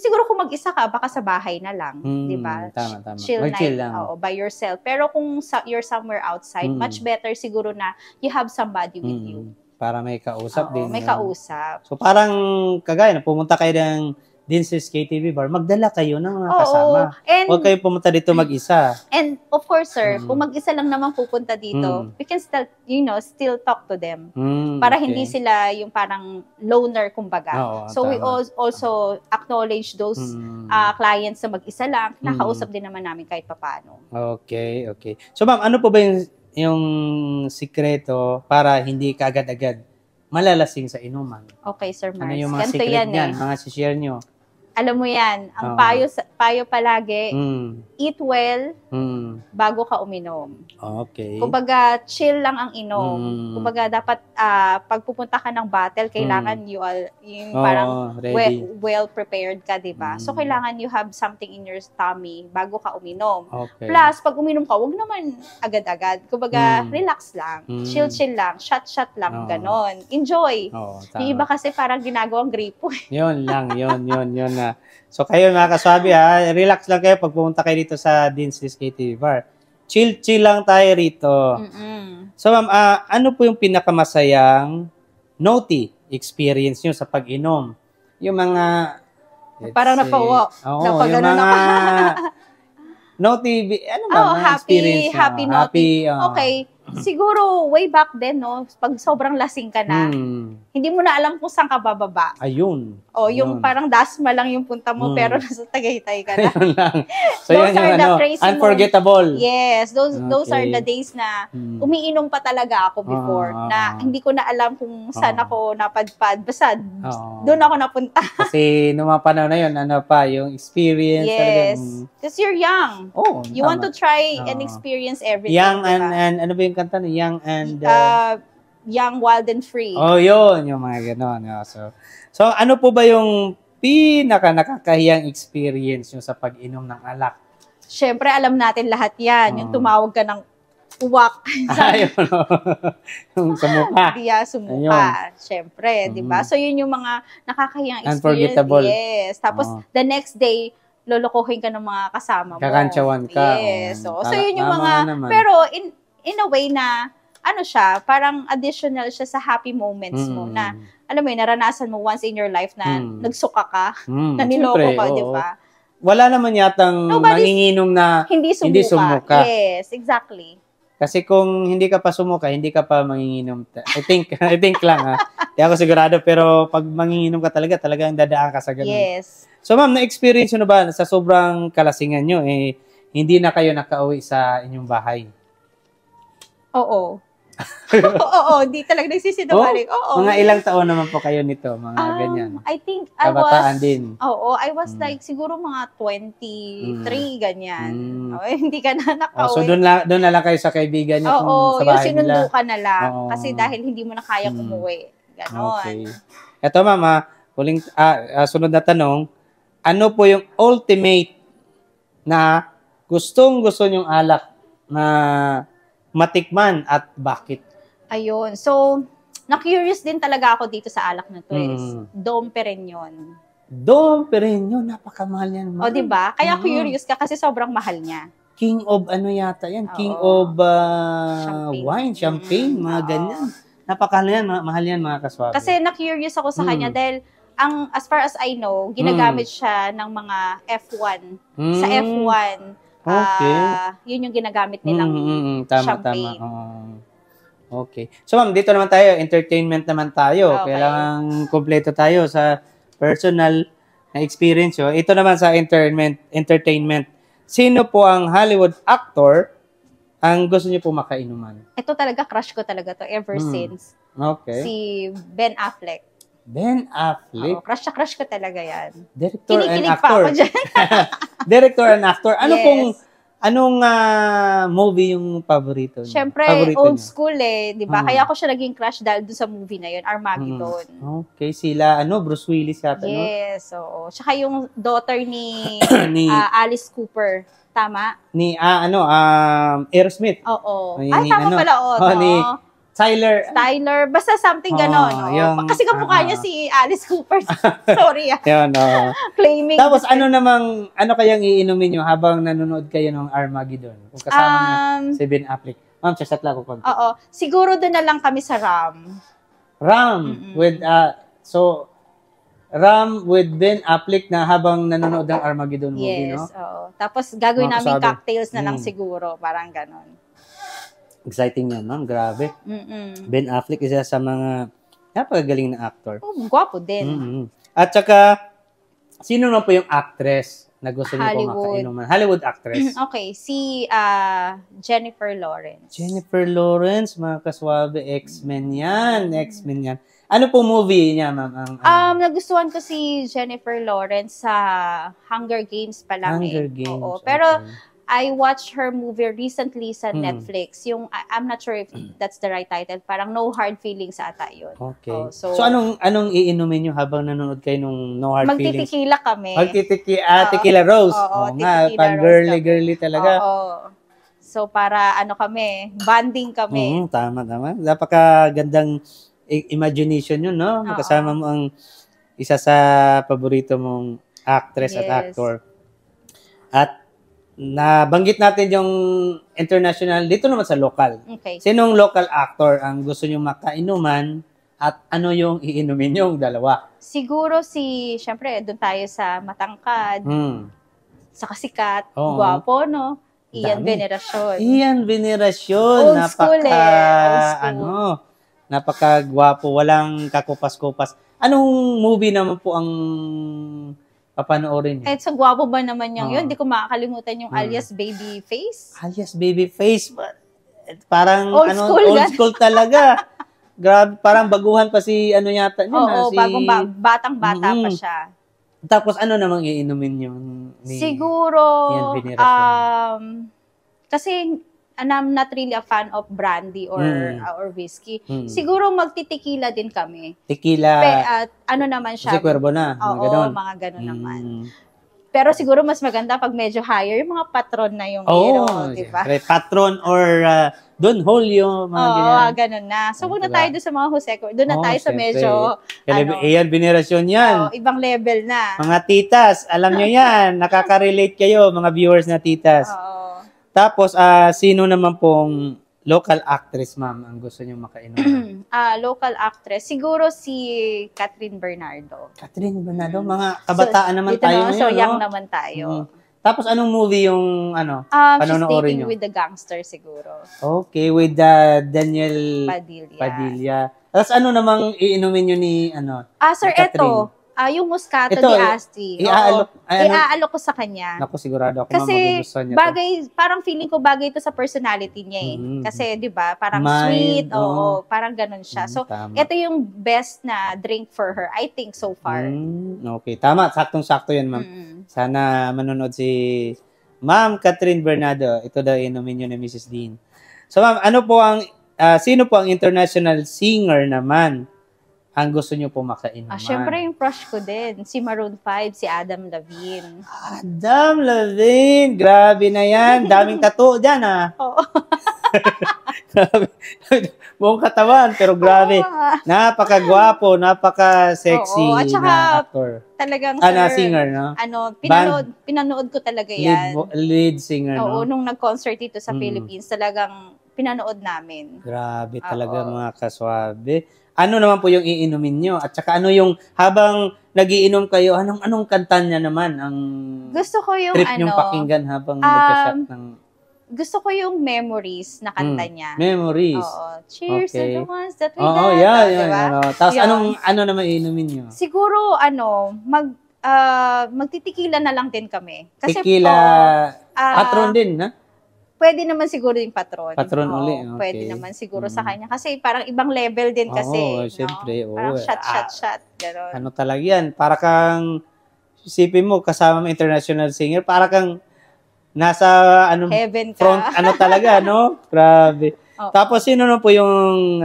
Siguro kung mag-isa ka, baka sa bahay na lang, di ba?
Tama.
Chill night, by yourself. Pero kung you're somewhere outside, much better siguro na you have somebody with you.
Para may kausap din.
May kausap.
So parang kagaya na pumunta kayo ng Dinsleys KTV Bar, magdala kayo ng mga kasama. Huwag kayo pumunta dito mag-isa.
And of course, sir, kung mag-isa lang naman pupunta dito, we can still, still talk to them. Para hindi sila yung parang loner, kumbaga. So we also acknowledge those clients na mag-isa lang. Nakausap din naman namin kahit papaano.
Okay. So ma'am, ano po ba yung sikreto para hindi ka agad-agad malalasing sa inuman?
Okay, Sir Mars.
Ano yung mga secret niyan, mga share nyo?
Alam mo yan, ang payo palagi, eat well bago ka uminom.
Okay.
Kumbaga, chill lang ang inom. Kumbaga, dapat pag pupunta ka ng battle, kailangan yung parang well prepared ka, diba? So, kailangan you have something in your tummy bago ka uminom.
Okay.
Plus, pag uminom ka, wag naman agad-agad. Kumbaga, relax lang. Chill lang. Shot lang. Ganon. Enjoy. Yung iba kasi parang ginagawang gripo.
Yun lang. Yun na. So kayo mga kaswabi relax lang kayo pag pumunta kayo dito sa Dinsleys KTV Bar. Chill lang tayo rito. So ma'am, ano po yung pinakamasayang naughty experience nyo sa pag-inom? Yung mga...
Parang napawa.
yung mga... naughty, ano ba experience?
Happy naughty. Okay. Siguro, way back then, pag sobrang lasing ka na, hindi mo na alam kung saan ka bababa.
Ayun.
Yung parang dasma lang yung punta mo, pero nasa Tagaytay ka na.
So, those are the crazy unforgettable.
Yes, those are the days na umiinom pa talaga ako before, na hindi ko na alam kung saan ako napadpad. Basta, doon ako napunta.
Kasi, nung mga panahon na yun, yung experience.
Yes. Because you're young. You want to try and experience everything.
Young and ano ba yung kanta na? Young and...
Young, Wild and Free.
Yun. Yung mga gano'n. So, ano po ba yung nakakahiyang experience nyo sa pag-inom ng alak?
Siyempre, alam natin lahat yan. Yung tumawag ka ng uwak.
Yung sumuka.
Sumuka. Siyempre, di ba? So, yun yung mga nakakahiyang experience.
Unforgettable.
Yes. Tapos, the next day, lolokohin ka ng mga kasama mo.
Kakantsawan ka.
Yes. So yun yung mga... Pero, in a way na, parang additional siya sa happy moments mo na, alam mo naranasan mo once in your life na nagsuka ka, na niloko ka, di ba?
Wala naman yatang manginginom na hindi sumuka.
Yes, exactly.
Kasi kung hindi ka pa sumuka, hindi ka pa manginginom. I think lang Di ako sigurado, pero pag manginginom ka talagang dadaan ka sa ganun.
Yes.
So ma'am, na-experience nyo na ba sa sobrang kalasingan nyo, hindi na kayo nakauwi sa inyong bahay?
Oo. Di talaga nagsisinungaling.
Mga ilang taon naman po kayo nito, mga ganyan?
I think
kabataan din.
I was like siguro mga 23, ganyan. Hindi ka na nakauwi.
So doon na lang kayo sa kaibigan niyo sa bahay nila?
Yung sinundo ka na lang. Kasi dahil hindi mo na kaya umuwi. Ganon.
Okay. Eto ma'am, sunod na tanong, ano po yung ultimate na gustong-gusto nyong alak na matikman at bakit?
Ayun. So, na-curious din talaga ako dito sa alak na to Dom Perignon.
Dom Perignon, napakamahal yan.
Diba? Kaya curious ka kasi sobrang mahal niya.
King of ano yata yan? King of wine, champagne, mga ganyan. Mahal yan mga kaswabe.
Kasi na-curious ako sa kanya dahil as far as I know, ginagamit siya ng mga F1. Sa F1, yun yung ginagamit nilang champagne.
Tama. Okay. So ma'am, dito naman tayo, entertainment naman tayo.
Okay.
Kailangan kompleto tayo sa personal na experience. Ito naman sa entertainment. Sino po ang Hollywood actor ang gusto niyo po makainuman?
Ito talaga, crush ko talaga to ever since.
Okay.
Si Ben Affleck.
Ben Affleck?
Crush ko talaga yan.
Director and
Kinikilig
actor.
pa ako dyan.
Director and actor. Ano pong Anong movie yung paborito niyo?
Siyempre, old school di ba? Kaya ako siya naging crush dahil dun sa movie na yun, Armageddon.
Okay, sila, Bruce Willis yata, no?
Yes, oo. Tsaka yung daughter ni, Alice Cooper. Tama?
Ni, Aerosmith.
Oo. Ay, tama pala, no?
Ni Tyler. Basta something gano'n. Kasi kamukha niya si Alice Cooper. Sorry. Yun,
claiming.
Tapos ano kayang iinumin nyo habang nanonood kayo ng Armageddon? Kung kasama niya si Ben Affleck. Ma'am, chat lang ko konti.
Oo. Siguro doon na lang kami sa RAM.
RAM? With, RAM with Ben Affleck na habang nanonood ng Armageddon movie, no?
Yes, oo. Tapos gagawin namin cocktails na lang siguro. Parang gano'n.
Exciting yan, ma'am. Grabe. Ben Affleck, isa sa mga napakagaling na actor.
Gwapo din.
At saka, sino na po yung actress na gusto niyo po makainuman? Hollywood actress.
Okay, si Jennifer Lawrence.
Jennifer Lawrence, mga kaswabe, X-Men yan. Ano po movie niya, ma'am?
Nagustuhan ko si Jennifer Lawrence sa Hunger Games pa lang.
Hunger Games.
Oo. Pero, I watched her movie recently sa Netflix. Yung, I'm not sure if that's the right title. Parang No Hard Feelings ata yun.
Okay. So anong iinumin nyo habang nanonood kayo nung No Hard Feelings?
Magtitikila kami.
Tequila Rose.
Oo,
pang girly talaga.
Oo. So, para kami, bonding kami.
Tama. Napakagandang imagination yun, no? Magkasama mo ang isa sa paborito mong actress at actor. At nabanggit natin yung international, dito naman sa local.
Okay.
Sinong local actor ang gusto nyo makainuman at ano yung iinumin yung dalawa?
Siguro syempre, doon tayo sa matangkad, sa kasikat, gwapo, no? Ian Veneracion.
Old school. Napaka-gwapo, walang kakupas-kupas. Anong movie naman po ang papanoorin niyo?
Sa gwapo ba naman yun? Hindi ko makakalimutan yung Alias Babyface.
Alias Babyface. Parang
old
school talaga. Grabe, parang baguhan pa si yata niya.
Bagong batang-bata pa siya.
Tapos namang iinumin niyo ni
siguro,
Ian Veneracion?
kasi I'm not really a fan of brandy or whiskey. Siguro magtitikila din kami.
Tequila.
Naman siya.
Kasi Cuervo na.
Mga ganon naman. Pero siguro mas maganda pag medyo higher, yung mga patron na yung di ba?
Patron or Don Julio, mga
ganun na. So, huwag na tayo doon sa mga Jose. Doon na tayo sa medyo,
Ian Veneracion yan.
Ibang level na.
Mga titas, alam nyo yan. Nakaka-relate kayo, mga viewers na titas. Tapos, sino naman pong local actress, ma'am, ang gusto nyo makainuman?
Local actress, siguro si Catherine Bernardo.
Mga kabataan naman tayo ngayon.
So, young naman tayo.
Tapos, anong movie yung,
panonoorin nyo? She's Dating with the Gangster, siguro.
Okay, with Daniel Padilla. Tapos, namang iinumin nyo ni,
Sir, eto. Yung Moscato ni Asti. Iaalok ko sa kanya.
Naku, sigurado ako
kasi
magugustuhan niya
bagay, parang feeling ko bagay ito sa personality niya Kasi, di ba, parang sweet, parang ganun siya. So, ito yung best na drink for her, I think, so far.
Okay, tama. Saktong-sakto yan, ma'am. Sana manonood si Ma'am Catherine Bernardo. Ito daw inumin nyo ni Mrs. Dean. So, ma'am, sino po ang international singer naman ang gusto nyo po makainuman?
Syempre yung crush ko din. Si Maroon 5, si Adam Levine.
Adam Levine! Grabe na yan. Daming tattoo dyan,
Oo.
Grabe. Buong katawan, pero grabe. Napakagwapo, napaka-sexy na actor.
Talagang,
singer, no?
Pinanood ko talaga yan.
Lead singer, no?
Oo, nung nag-concert dito sa Philippines, talagang pinanood namin.
Grabe talaga, mga kaswabe. Ano naman po yung iinumin nyo? At saka yung habang nagiinom kayo, anong kanta niya naman ang
gusto ko yung
trip nyong pakinggan habang nagka-shot ng...
Gusto ko yung Memories na kanta niya.
Memories.
Oo. Cheers to the ones that we
had.
Diba?
Tapos ano naman iinumin nyo?
Siguro, magtitikila na lang din kami. Kasi
Tequila, patron din, na?
Pwede naman siguro yung patron.
Patron uli. Okay.
Pwede naman siguro sa kanya. Kasi parang ibang level din kasi.
Siyempre.
Parang shot. Gano'n.
Talaga yan. Para kang, isipin mo, kasama mo international singer, para kang nasa ano,
Heaven ka.
front, ano talaga, no? Grabe.
Oo.
Tapos, sino na po yung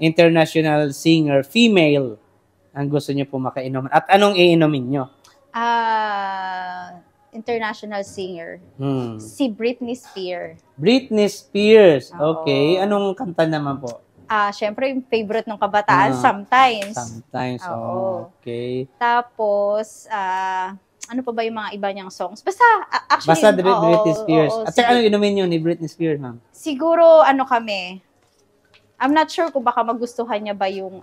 international singer, female, ang gusto niyo po makainuman? At anong iinumin niyo?
International singer.
Hmm.
Si Britney Spears.
Britney Spears.
Oo.
Okay. Anong kanta naman po?
Syempre, yung favorite ng kabataan, Sometimes.
Sometimes.
Oo.
Okay.
Tapos, ano pa ba yung mga iba niyang songs? Basta, actually,
Basta Britney Spears.
Oo,
At saka anong inumin niyo ni Britney Spears, ma'am?
siguro, ano kami, I'm not sure kung baka magustuhan niya ba yung,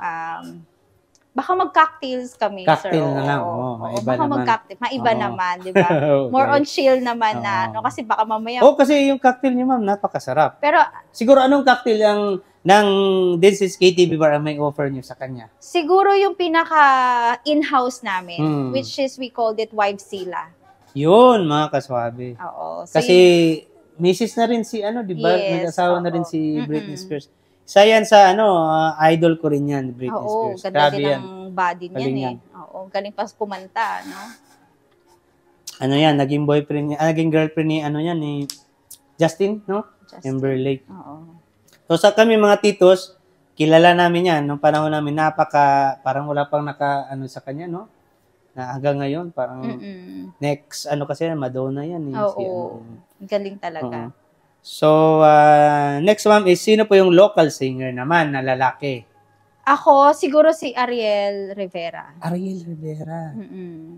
baka mag-cocktails kami.
Cocktail
sir.
na lang. Maiba
baka
naman.
mag-cocktail. Maiba
Oo.
naman, di ba?
Okay.
More on chill naman na,
Oo.
kasi baka mamaya.
Kasi yung cocktail niyo, ma'am, napakasarap.
Pero,
Siguro anong cocktail ang ng This is KTV Bar ang may offer niyo sa kanya?
siguro yung pinaka in-house namin, which is, we called it Vibezilla.
Yun, mga kaswabe.
Oo. So,
Kasi, misis na rin si, di ba?
Yes,
Nag-asawa na rin
oo.
si Britney Spears. Isa yan sa, idol ko rin yan, Britney
oo,
Spears.
ganda
Grabe
din
yan.
ang body niyan
Galing
eh.
yan.
Oo, galing pa kumanta, no?
Ano yan, naging boyfriend niya, naging girlfriend ni, ni Justin, no?
Justin.
Timberlake.
Oo.
So, sa kami mga titos, kilala namin yan. Nung panahon namin, parang wala pang sa kanya, no? Na hanggang ngayon, parang next, kasi, Madonna yan. Eh.
Oo. Galing talaga.
Oo. So, next ma'am is, sino po yung local singer naman na lalaki?
Ako, siguro si Ariel Rivera.
Ariel Rivera.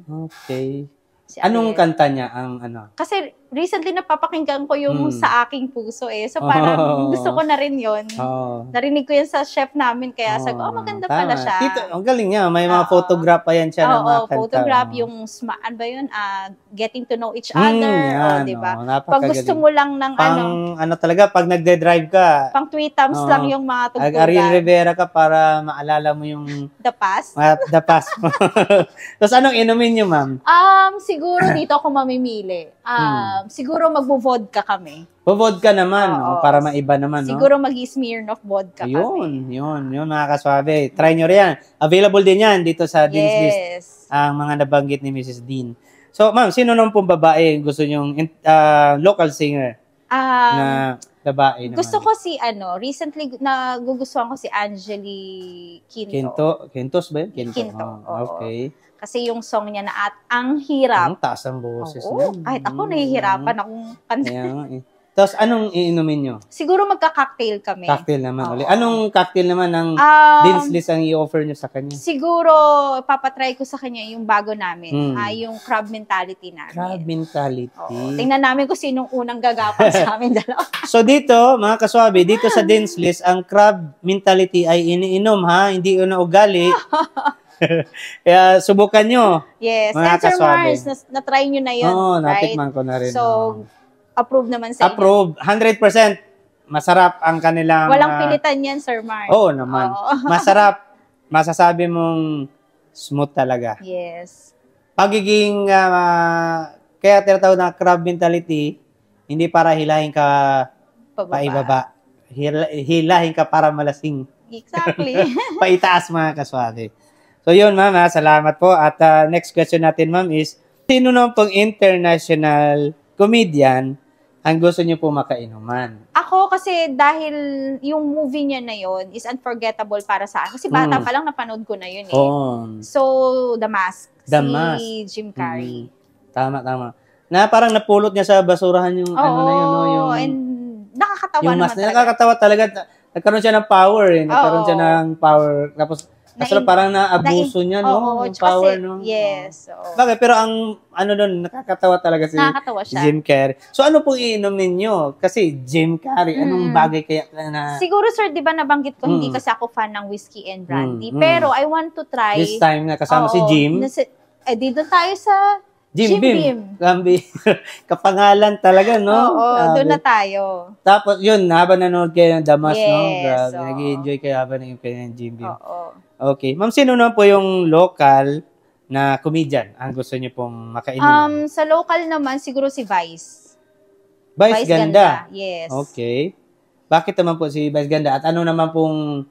Okay.
Si
Anong
Ariel.
kanta niya ang
Kasi recently napapakinggan ko yung Sa Aking Puso eh. So parang gusto ko na rin yun. Narinig ko yan sa chef namin kaya sabi ko, maganda pala siya.
Tito, ang galing niya. May mga photograph pa yan siya ng mga kanta.
Photograph yung, ano ba yun? Getting to know each other.
Yan,
diba? Pag
napakagaling.
gusto mo lang ng
talaga, pag nagde-drive ka,
pang tweet thumbs lang yung mga tugtugan.
Ariel Rivera ka para maalala mo yung
The past?
The past mo. Tapos anong inumin niyo, ma'am?
Siguro dito ako mamimili. Siguro magbo-vodka kami.
Vodka naman, para maiba naman,
Siguro mag-Smirnoff vodka kami.
Yun, mga kaswabe. Try nyo rin yan. Available din yan dito sa Dean's List. Ang mga nabanggit ni Mrs. Dean. So, ma'am, sino nung pong babae gusto nyong local singer na babae naman?
Gusto ko si, recently nagugustuhan ko si Angelique Quinto.
Quintos ba yun?
Quinto.
Okay.
Kasi yung song niya na At Ang Hirap.
Ang taas ang boses
niya. Kahit ako, nahihirapan akong kanta.
Tapos, anong iinumin nyo?
Siguro magka-cocktail kami.
Cocktail naman ulit. Anong cocktail naman ang Dean's List ang i-offer nyo sa kanya?
Siguro, papatry ko sa kanya yung bago namin. Yung crab mentality namin.
Crab mentality.
Tingnan namin kung sinong unang gagapang sa amin dalawa.
So dito, mga kaswabe, dito sa Dean's List, ang crab mentality ay iniinom, ha? Hindi yun ugali. Kaya subukan nyo.
Yes.
Mga
And Sir
kaswabe.
Mars, na-try nyo na yun, right?
natikman ko na rin.
So, approve naman sa inyo.
Approve. 100%. Masarap ang kanilang...
Walang pilitan yan, Sir Mars.
Oo naman. Masarap. Masasabi mong smooth talaga.
Yes.
Pagiging... kaya tinatawag na crab mentality, hindi para hilahin ka paibaba. Hilahin ka para malasing.
Exactly.
Paitaas, mga kaswabe. So yun, ma'am, salamat po. At next question natin, ma'am, is sino naman pong international comedian ang gusto niyo po makainuman?
Ako kasi dahil yung movie niya na yun is unforgettable para sa akin. Kasi bata pa lang napanood ko na yun eh. So, The Mask. Jim Carrey.
Tama. Na parang napulot niya sa basurahan yung ano na yun. No? Yung,
and nakakatawa
yung
naman
mask,
talaga.
Nakakatawa talaga. Nagkaroon siya ng power eh. Nagkaroon siya ng power. Tapos, parang naabuso niya, no? Yung power, no?
Yes.
Bakit? Pero ang, doon, nakakatawa talaga si Jim Carrey. So, ano pong iinom ninyo? Kasi Jim Carrey, anong bagay kaya na...
Siguro, sir, di ba nabanggit ko, hindi kasi ako fan ng whiskey and brandy. Pero, I want to try...
This time na kasama si Jim.
Dito tayo sa... Jim Beam.
Kapangalan talaga, no?
Oo, doon na tayo.
Tapos, yun, habang nanonood kayo ng Damas, no?
Yes.
Grabe, nag-enjoy kayo habang nanonood kayo ng Jim Beam.
Oo.
Okay. Ma'am, sino naman po yung local na comedian ang gusto niyo pong makainuman?
Sa local naman, siguro si Vice.
Vice Ganda.
Yes.
Okay. Bakit naman po si Vice Ganda? At ano naman pong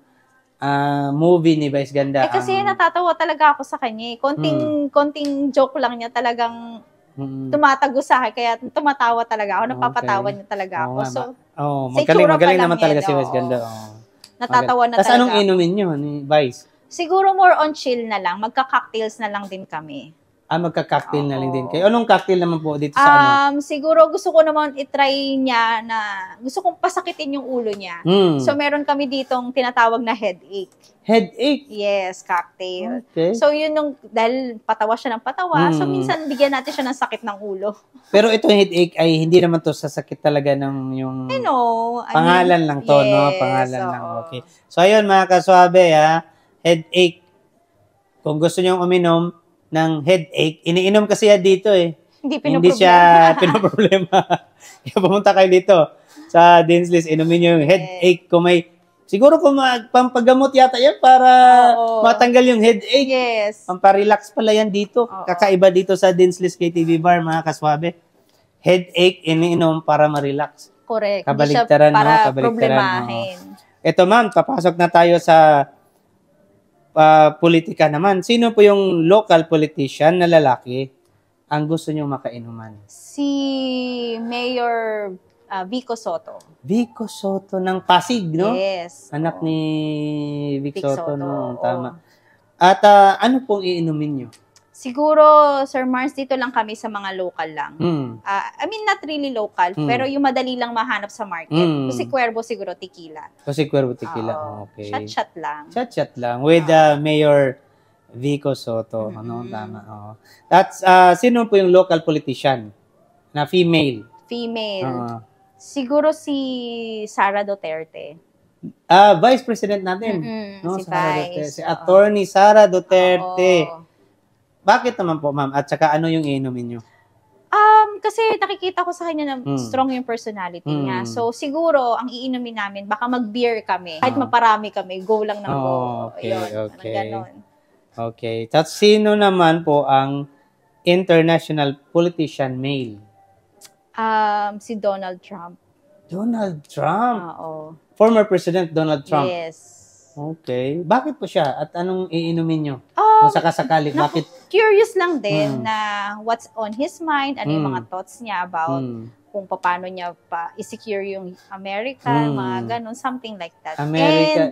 movie ni Vice Ganda?
Kasi natatawa talaga ako sa kanya. Konting joke lang niya talagang tumatago sa akin. Kaya tumatawa talaga ako. Napapatawa niya talaga ako. So,
magaling naman talaga si Vice ganda.
Natatawa na
talaga. Tapos anong inumin nyo ni Vice?
Siguro more on chill na lang. Magka-cocktails na lang din kami.
Magka-cocktail na lang din kayo. Anong cocktail naman po dito sa
Siguro gusto ko naman itry niya na gusto kong pasakitin yung ulo niya. So meron kami ditong tinatawag na headache.
Headache?
Yes, cocktail.
Okay.
So yun yung, dahil patawa siya ng patawa, so minsan bigyan natin siya ng sakit ng ulo.
Pero itong headache ay hindi naman to sasakit talaga ng yung pangalan lang to, no? Pangalan lang, okay. So ayun mga kaswabe, headache. Kung gusto nyo uminom ng headache, iniinom kasi yan dito Hindi siya pinoproblema. Kaya pumunta kayo dito sa Dean's inumin nyo yung headache. Kung may, siguro kung pampagamot yata yan para matanggal yung headache.
Yes.
Pamparelax pala yan dito. Kakaiba dito sa Dean's KTV Bar, mga kaswabe. Headache, iniinom para ma-relax.
Correct.
Kabaligtaran,
para problemahin.
Ito ma'am, papasok na tayo sa politika naman. Sino po yung local politician na lalaki ang gusto nyo makainuman?
Si Mayor Vico Soto.
Vico Soto ng Pasig, no?
Yes.
Anak ni Vic Soto, no? Tama. At ano pong iinumin nyo?
Siguro, Sir Mars, dito lang kami sa mga local lang. I mean, not really local, pero yung madali lang mahanap sa market. Kasi Cuervo siguro tequila.
Kasi Cuervo tequila, okay.
Chat-chat lang.
Chat-chat lang. With Mayor Vico Soto. Tama. That's, sino po yung local politician na female?
Female. Siguro si Sara Duterte.
Vice President natin. No?
Si Vice.
Si Attorney Sara Duterte. Bakit naman po, ma'am? At saka ano yung iinumin nyo?
Kasi nakikita ko sa kanya na strong yung personality niya. So, siguro, ang iinumin namin, baka mag-beer kami. Kahit maparami kami, go lang ng go. Okay. Ganon.
Okay. Tapos, sino naman po ang international politician male?
Si Donald Trump.
Donald Trump?
Oo.
Former President Donald Trump?
Yes.
Okay. Bakit po siya? At anong iinumin nyo? Kung sakasakali, bakit?
Curious lang din na what's on his mind, ano yung mga thoughts niya about kung paano niya pa i-secure yung America, mga ganun, something like that.
America,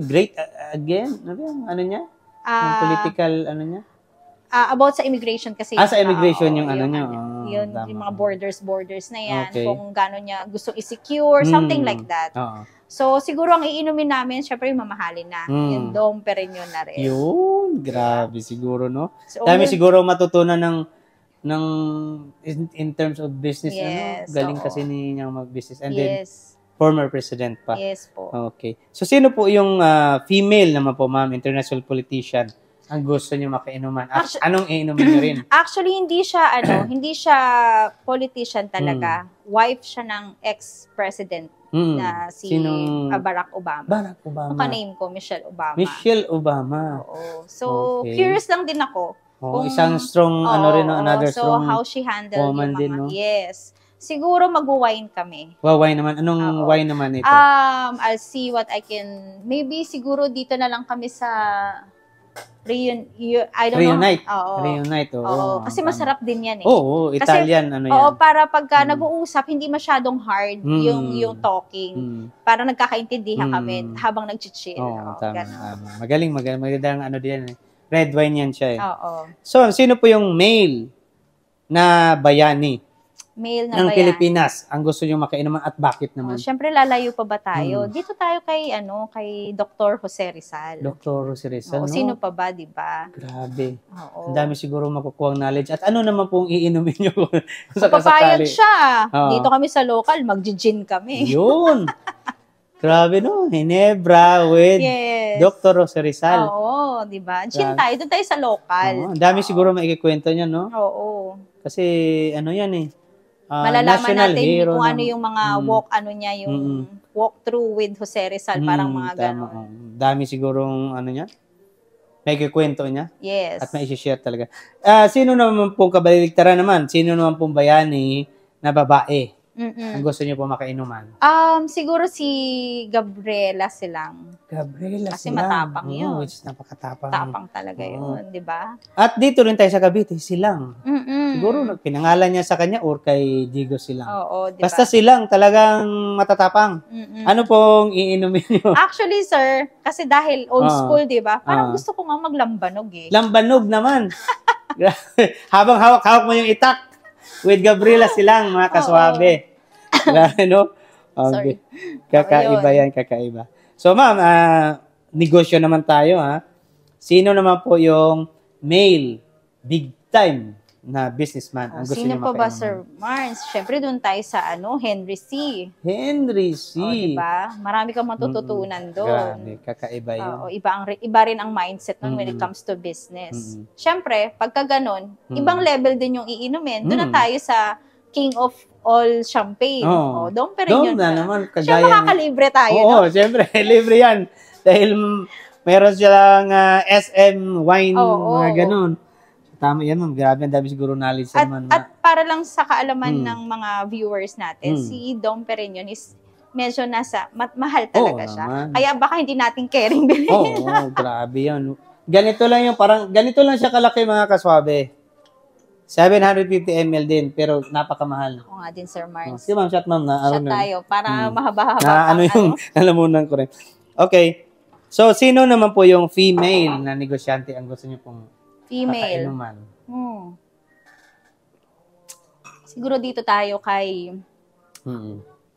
great again? Ano niya? Yung political, ano niya?
About sa immigration kasi.
Sa immigration yung ano niya.
Yung mga borders na yan. Okay. Kung gano'n niya gusto i-secure, something like that. So, siguro ang iinumin namin, syempre yung mamahalin na. Yung Dom Perignon na rin.
Yun, grabe siguro, no? So, dami siguro matutunan ng in terms of business.
Yes,
galing kasi niya mag-business. And then, former president pa.
Yes po.
Okay. So, sino po yung female naman po, ma'am, international politician ang gusto niyo makainuman? Anong iinumin niyo rin?
Actually, hindi siya politician talaga. Wife siya ng ex-president na si Barack Obama.
Barack Obama.
Ang ka-name ko, Michelle Obama.
Michelle Obama.
Oo. So, curious lang din ako.
Isang strong, another strong
so, how she handled
woman
yung mga,
din, no?
Yes. Siguro mag-wine kami.
Wine naman. Anong wine naman ito?
I'll see what I can, maybe siguro dito na lang kami sa Reunite. Oo. Kasi masarap din yan
Oo, Italian.
Kasi, yan. Para pagka nag-uusap, hindi masyadong hard yung talking. Para nagkakaintindihan kami habang nag-chill.
Tama. Magandang din. Red wine yan siya.
Oo.
So, sino po yung male na bayani?
Male na
ng
bayan.
Pilipinas ang gusto niyo makainuman at bakit naman?
Siyempre lalayo pa ba tayo? Dito tayo kay Dr. Jose Rizal.
Dr. Jose Rizal.
Sino pa ba, 'di ba?
Grabe. Ang dami siguro makukuhang knowledge. At ano naman pong iinumin niyo
sa papayag siya. Dito kami sa local, mag-gin kami.
Yun. Grabe no, Ginebra with Dr. Jose Rizal.
Oo, 'di ba? Gin tayo, doon tayo sa local.
Ang dami siguro maikikwento niya, no?
Oo.
Kasi yan
malalaman natin kung ano yung mga walk through with Jose Rizal, parang mga gano'n.
Dami sigurong niya, may kikwento niya.
Yes.
At may i-share talaga. Sino naman pong kabaligtaran naman? Sino naman pong bayani na babae ang gusto niyo po makainuman?
Siguro si Gabriela Silang.
Gabriela
Kasi
Silang.
matapang yun.
Which napakatapang.
Tapang talaga yun, di ba?
At dito rin tayo sa Cavite, Silang.
Mm-mm.
Siguro pinangalan niya sa kanya or kay Diego Silang.
Oo, di ba?
Basta Silang, talagang matatapang.
Mm-mm.
Ano pong iinumin niyo?
Actually, sir, kasi dahil old school, di ba? Parang gusto ko nga maglambanog eh.
Lambanog naman. Habang hawak-hawak mo yung itak with Gabriela Silang, mga kaswabe. Grabe, no? Okay. Kakaiba yan, kakaiba. So, ma'am, negosyo naman tayo, ha? Sino naman po yung male, big time na businessman ang gusto
Sino
niyo
pa ba,
makainuman?
Sir Mars? Siyempre, doon tayo sa Henry C.
Henry C.
Diba? Marami kang matututunan doon.
Grabe, kakaiba yun.
Iba rin ang mindset nun when it comes to business. Siyempre, pagka ganun, ibang level din yung iinumin. Doon na tayo sa King of all champagne. Dom Perignon.
Dom na naman.
Siya makakalibre tayo.
Oo, siyempre. Libre yan. Dahil meron silang SM wine, mga ganun. Tama yan, ma'am. Grabe, ang dami siguro knowledge naman.
At para lang sa kaalaman ng mga viewers natin, si Dom Perignon is medyo mahal talaga siya.
Naman.
Kaya baka hindi natin caring bilhin.
Grabe yan. Ganito lang siya kalaki, mga kaswabe. 750 ml din, pero napakamahal.
Oo nga din, Sir Mars.
Sige, ma'am, shot, ma'am.
Shot tayo, para mahaba-haba.
Ano yung nalamunan ko rin. Okay. So, sino naman po yung female na negosyante ang gusto niyo pong
female? Siguro dito tayo kay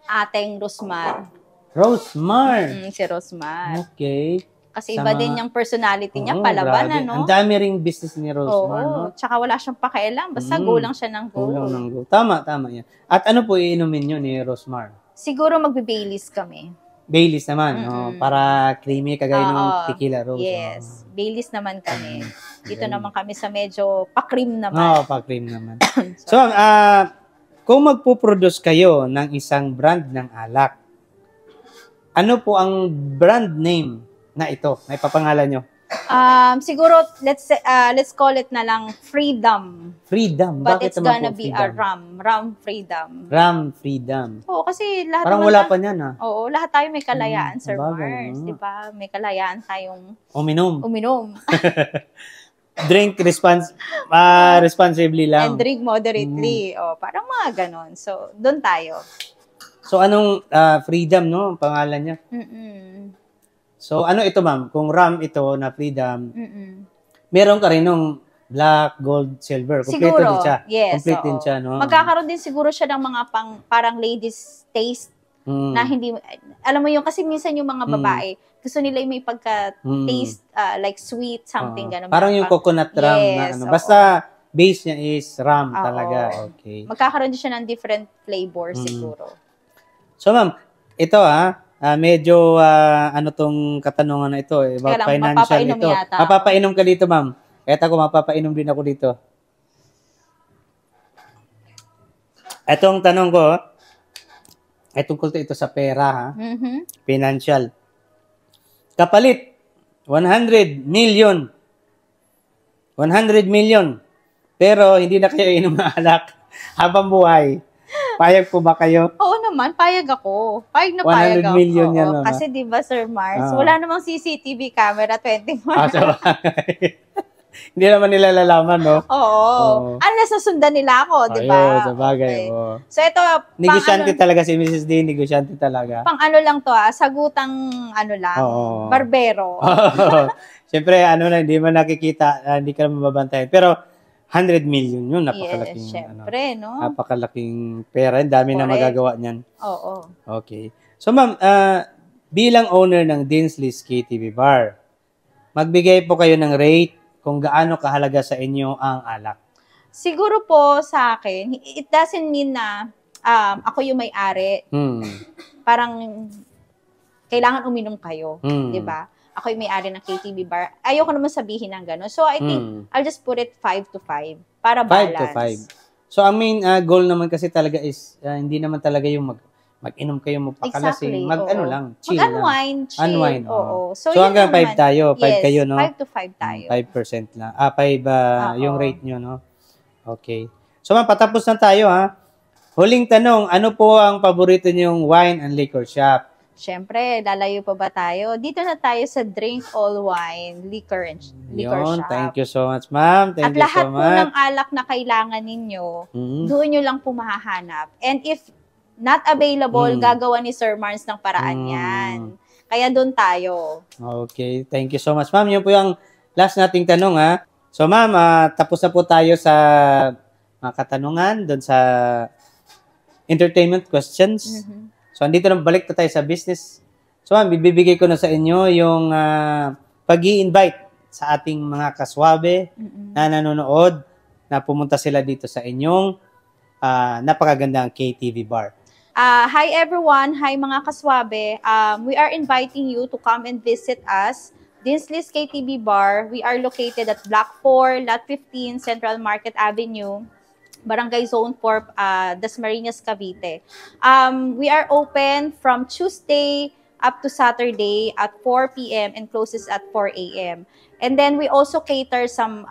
Ateng Rosmar.
Rosmar?
Si Rosmar.
Okay.
Kasi iba din yung personality niya, palaban,
Ang dami ring business ni Rosmar, no?
Tsaka wala siyang pakialam. Basta go lang siya ng go.
Tama yan. At ano po iinumin nyo ni Rosmar?
Siguro magbe-Baileys kami.
Baileys naman, no? Para creamy, kagaya ng tequila rose.
Yes. Baileys naman kami. Dito naman kami sa medyo pa-cream naman.
Pa-cream naman. So, kung magpo-produce kayo ng isang brand ng alak, ano po ang brand name na ito, na ipapangalan nyo?
Siguro, let's call it na lang Freedom.
Freedom?
But
Bakit
it's gonna be a Rum Freedom.
Rum Freedom.
Oo, kasi lahat
parang wala pa niyan, ha?
Oo, lahat tayo may kalayaan, Sir Mars. Di ba? May kalayaan tayong
uminom. Drink responsibly lang.
And drink moderately. Parang mga ganon. So, doon tayo.
So, anong Freedom, no? Ang pangalan niya? So, ano ito, ma'am? Kung rum ito na Freedom, meron ka rin nung black, gold, silver. Kompleto din siya.
Yes.
Complete din siya, no?
Magkakaroon din siguro siya ng mga parang ladies taste na hindi, alam mo yung, kasi minsan yung mga babae, gusto nila yung may pagka-taste, like sweet, something, gano'n.
Parang yung coconut rum na ano. Basta, base niya is rum talaga. Okay.
Magkakaroon din siya ng different flavor siguro.
So, ma'am, ito medyo ano tong katanungan na ito about financial ito. Mapapainom ka dito, ma'am. Kahit ako, mapapainom din ako dito. Itong tanong ko, tungkol ito sa pera, ha? Financial. Kapalit, 100 million. 100 million. Pero hindi na kayo inom ng alak habang buhay. Payag po ba kayo? Oo
naman, payag ako. Payag na payag ako.
100 million yan.
Kasi di ba, Sir Mars, wala namang CCTV camera 24.
Hindi naman nila lalaman, no?
Oo. Nasasundan nila ako, di ba?
Sa bagay.
So, ito,
negosyante talaga si Mrs. D, negosyante talaga.
Pang ano lang to, sagutang lang, barbero.
Siyempre, hindi mo nakikita, hindi ka naman mababantayan. Pero, 100 million yun, napakalaking,
syempre, no?
Napakalaking pera, dami na magagawa niyan.
Oo.
Okay. So, ma'am, bilang owner ng Deansley's KTV Bar, magbigay po kayo ng rate kung gaano kahalaga sa inyo ang alak.
Siguro po sa akin, it doesn't mean na ako yung may-ari. Parang kailangan uminom kayo, di ba? Ako yung may-ari ng KTV Bar. Ayoko naman sabihin ng gano'n. So, I think I'll just put it 5 to 5 para balance.
5 to 5. So, ang main goal naman kasi talaga is hindi naman talaga yung mag-inom kayo, magpakalasing, lang, chill
mag-unwind, chill.
Unwind,
oo.
So hanggang 5 tayo, 5 kayo, no?
5 to 5 tayo.
5% lang. 5 yung rate nyo, no? Okay. So, ma'am, patapos na tayo, ha? huling tanong, ano po ang paborito niyong wine and liquor shop?
Siyempre, lalayo pa ba tayo? Dito na tayo sa Drink All Wine Liquor
Yun,
Shop.
thank you so much, ma'am. Thank
At
you
lahat
so
po
much.
ng alak na kailangan ninyo, doon nyo lang po mahahanap. And if not available, gagawa ni Sir Mars ng paraan yan. Kaya doon tayo.
Okay, thank you so much, ma'am. Yun po yung last nating tanong, ha. So, ma'am, tapos na po tayo sa mga katanungan doon sa entertainment questions. So, andito na balik tayo sa business. So, ma'am, bibigay ko na sa inyo yung pag-i-invite sa ating mga kaswabe na nanonood na pumunta sila dito sa inyong napakagandang KTV bar.
Hi everyone, hi mga kaswabe. We are inviting you to come and visit us, Dinsleys KTV Bar. We are located at Block 4, Lot 15, Central Market Avenue, Barangay Zone 4, Dasmariñas, Cavite. We are open from Tuesday up to Saturday at 4 p.m. and closes at 4 a.m. And then we also cater some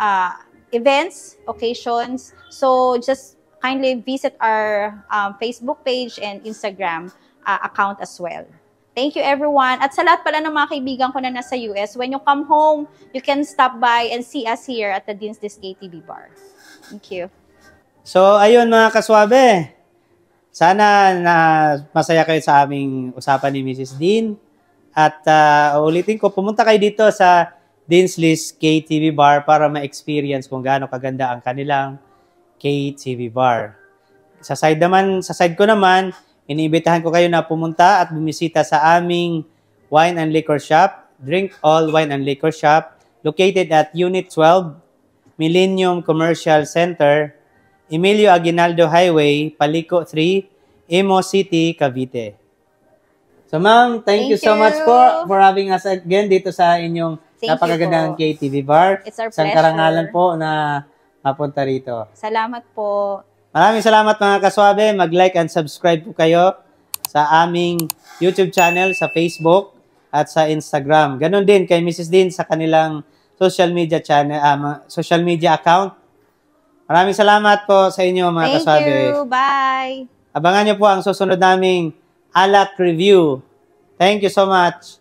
events, occasions. So just kindly visit our Facebook page and Instagram account as well. Thank you, everyone. At sa lahat pala ng mga kaibigan ko na nasa US, when you come home, you can stop by and see us here at the Dinsleys KTV Bar. Thank you.
So, ayun mga kaswabe. Sana na masaya kayo sa aming usapan ni Mrs. Dean. At ulitin ko, pumunta kayo dito sa Dinsleys KTV Bar para ma-experience kung gaano kaganda ang kanilang KTV Bar. Sa side ko naman, iniimbitahan ko kayo na pumunta at bumisita sa aming wine and liquor shop, Drink All Wine and Liquor Shop, located at Unit 12, Millennium Commercial Center, Emilio Aguinaldo Highway, Paliko 3, Imo City, Cavite. So ma'am, thank you so much for having us again dito sa inyong napakagandang KTV Bar.
It's our
Isang
pleasure.
karangalan po na mapunta rito.
Salamat po.
Maraming salamat mga kaswabe. Mag-like and subscribe po kayo sa aming YouTube channel, sa Facebook, at sa Instagram. Ganon din kay Mrs. Dean sa kanilang social media channel, social media account. Maraming salamat po sa inyo mga kaswabe.
Thank you. Bye.
Abangan niyo po ang susunod naming alak review. Thank you so much.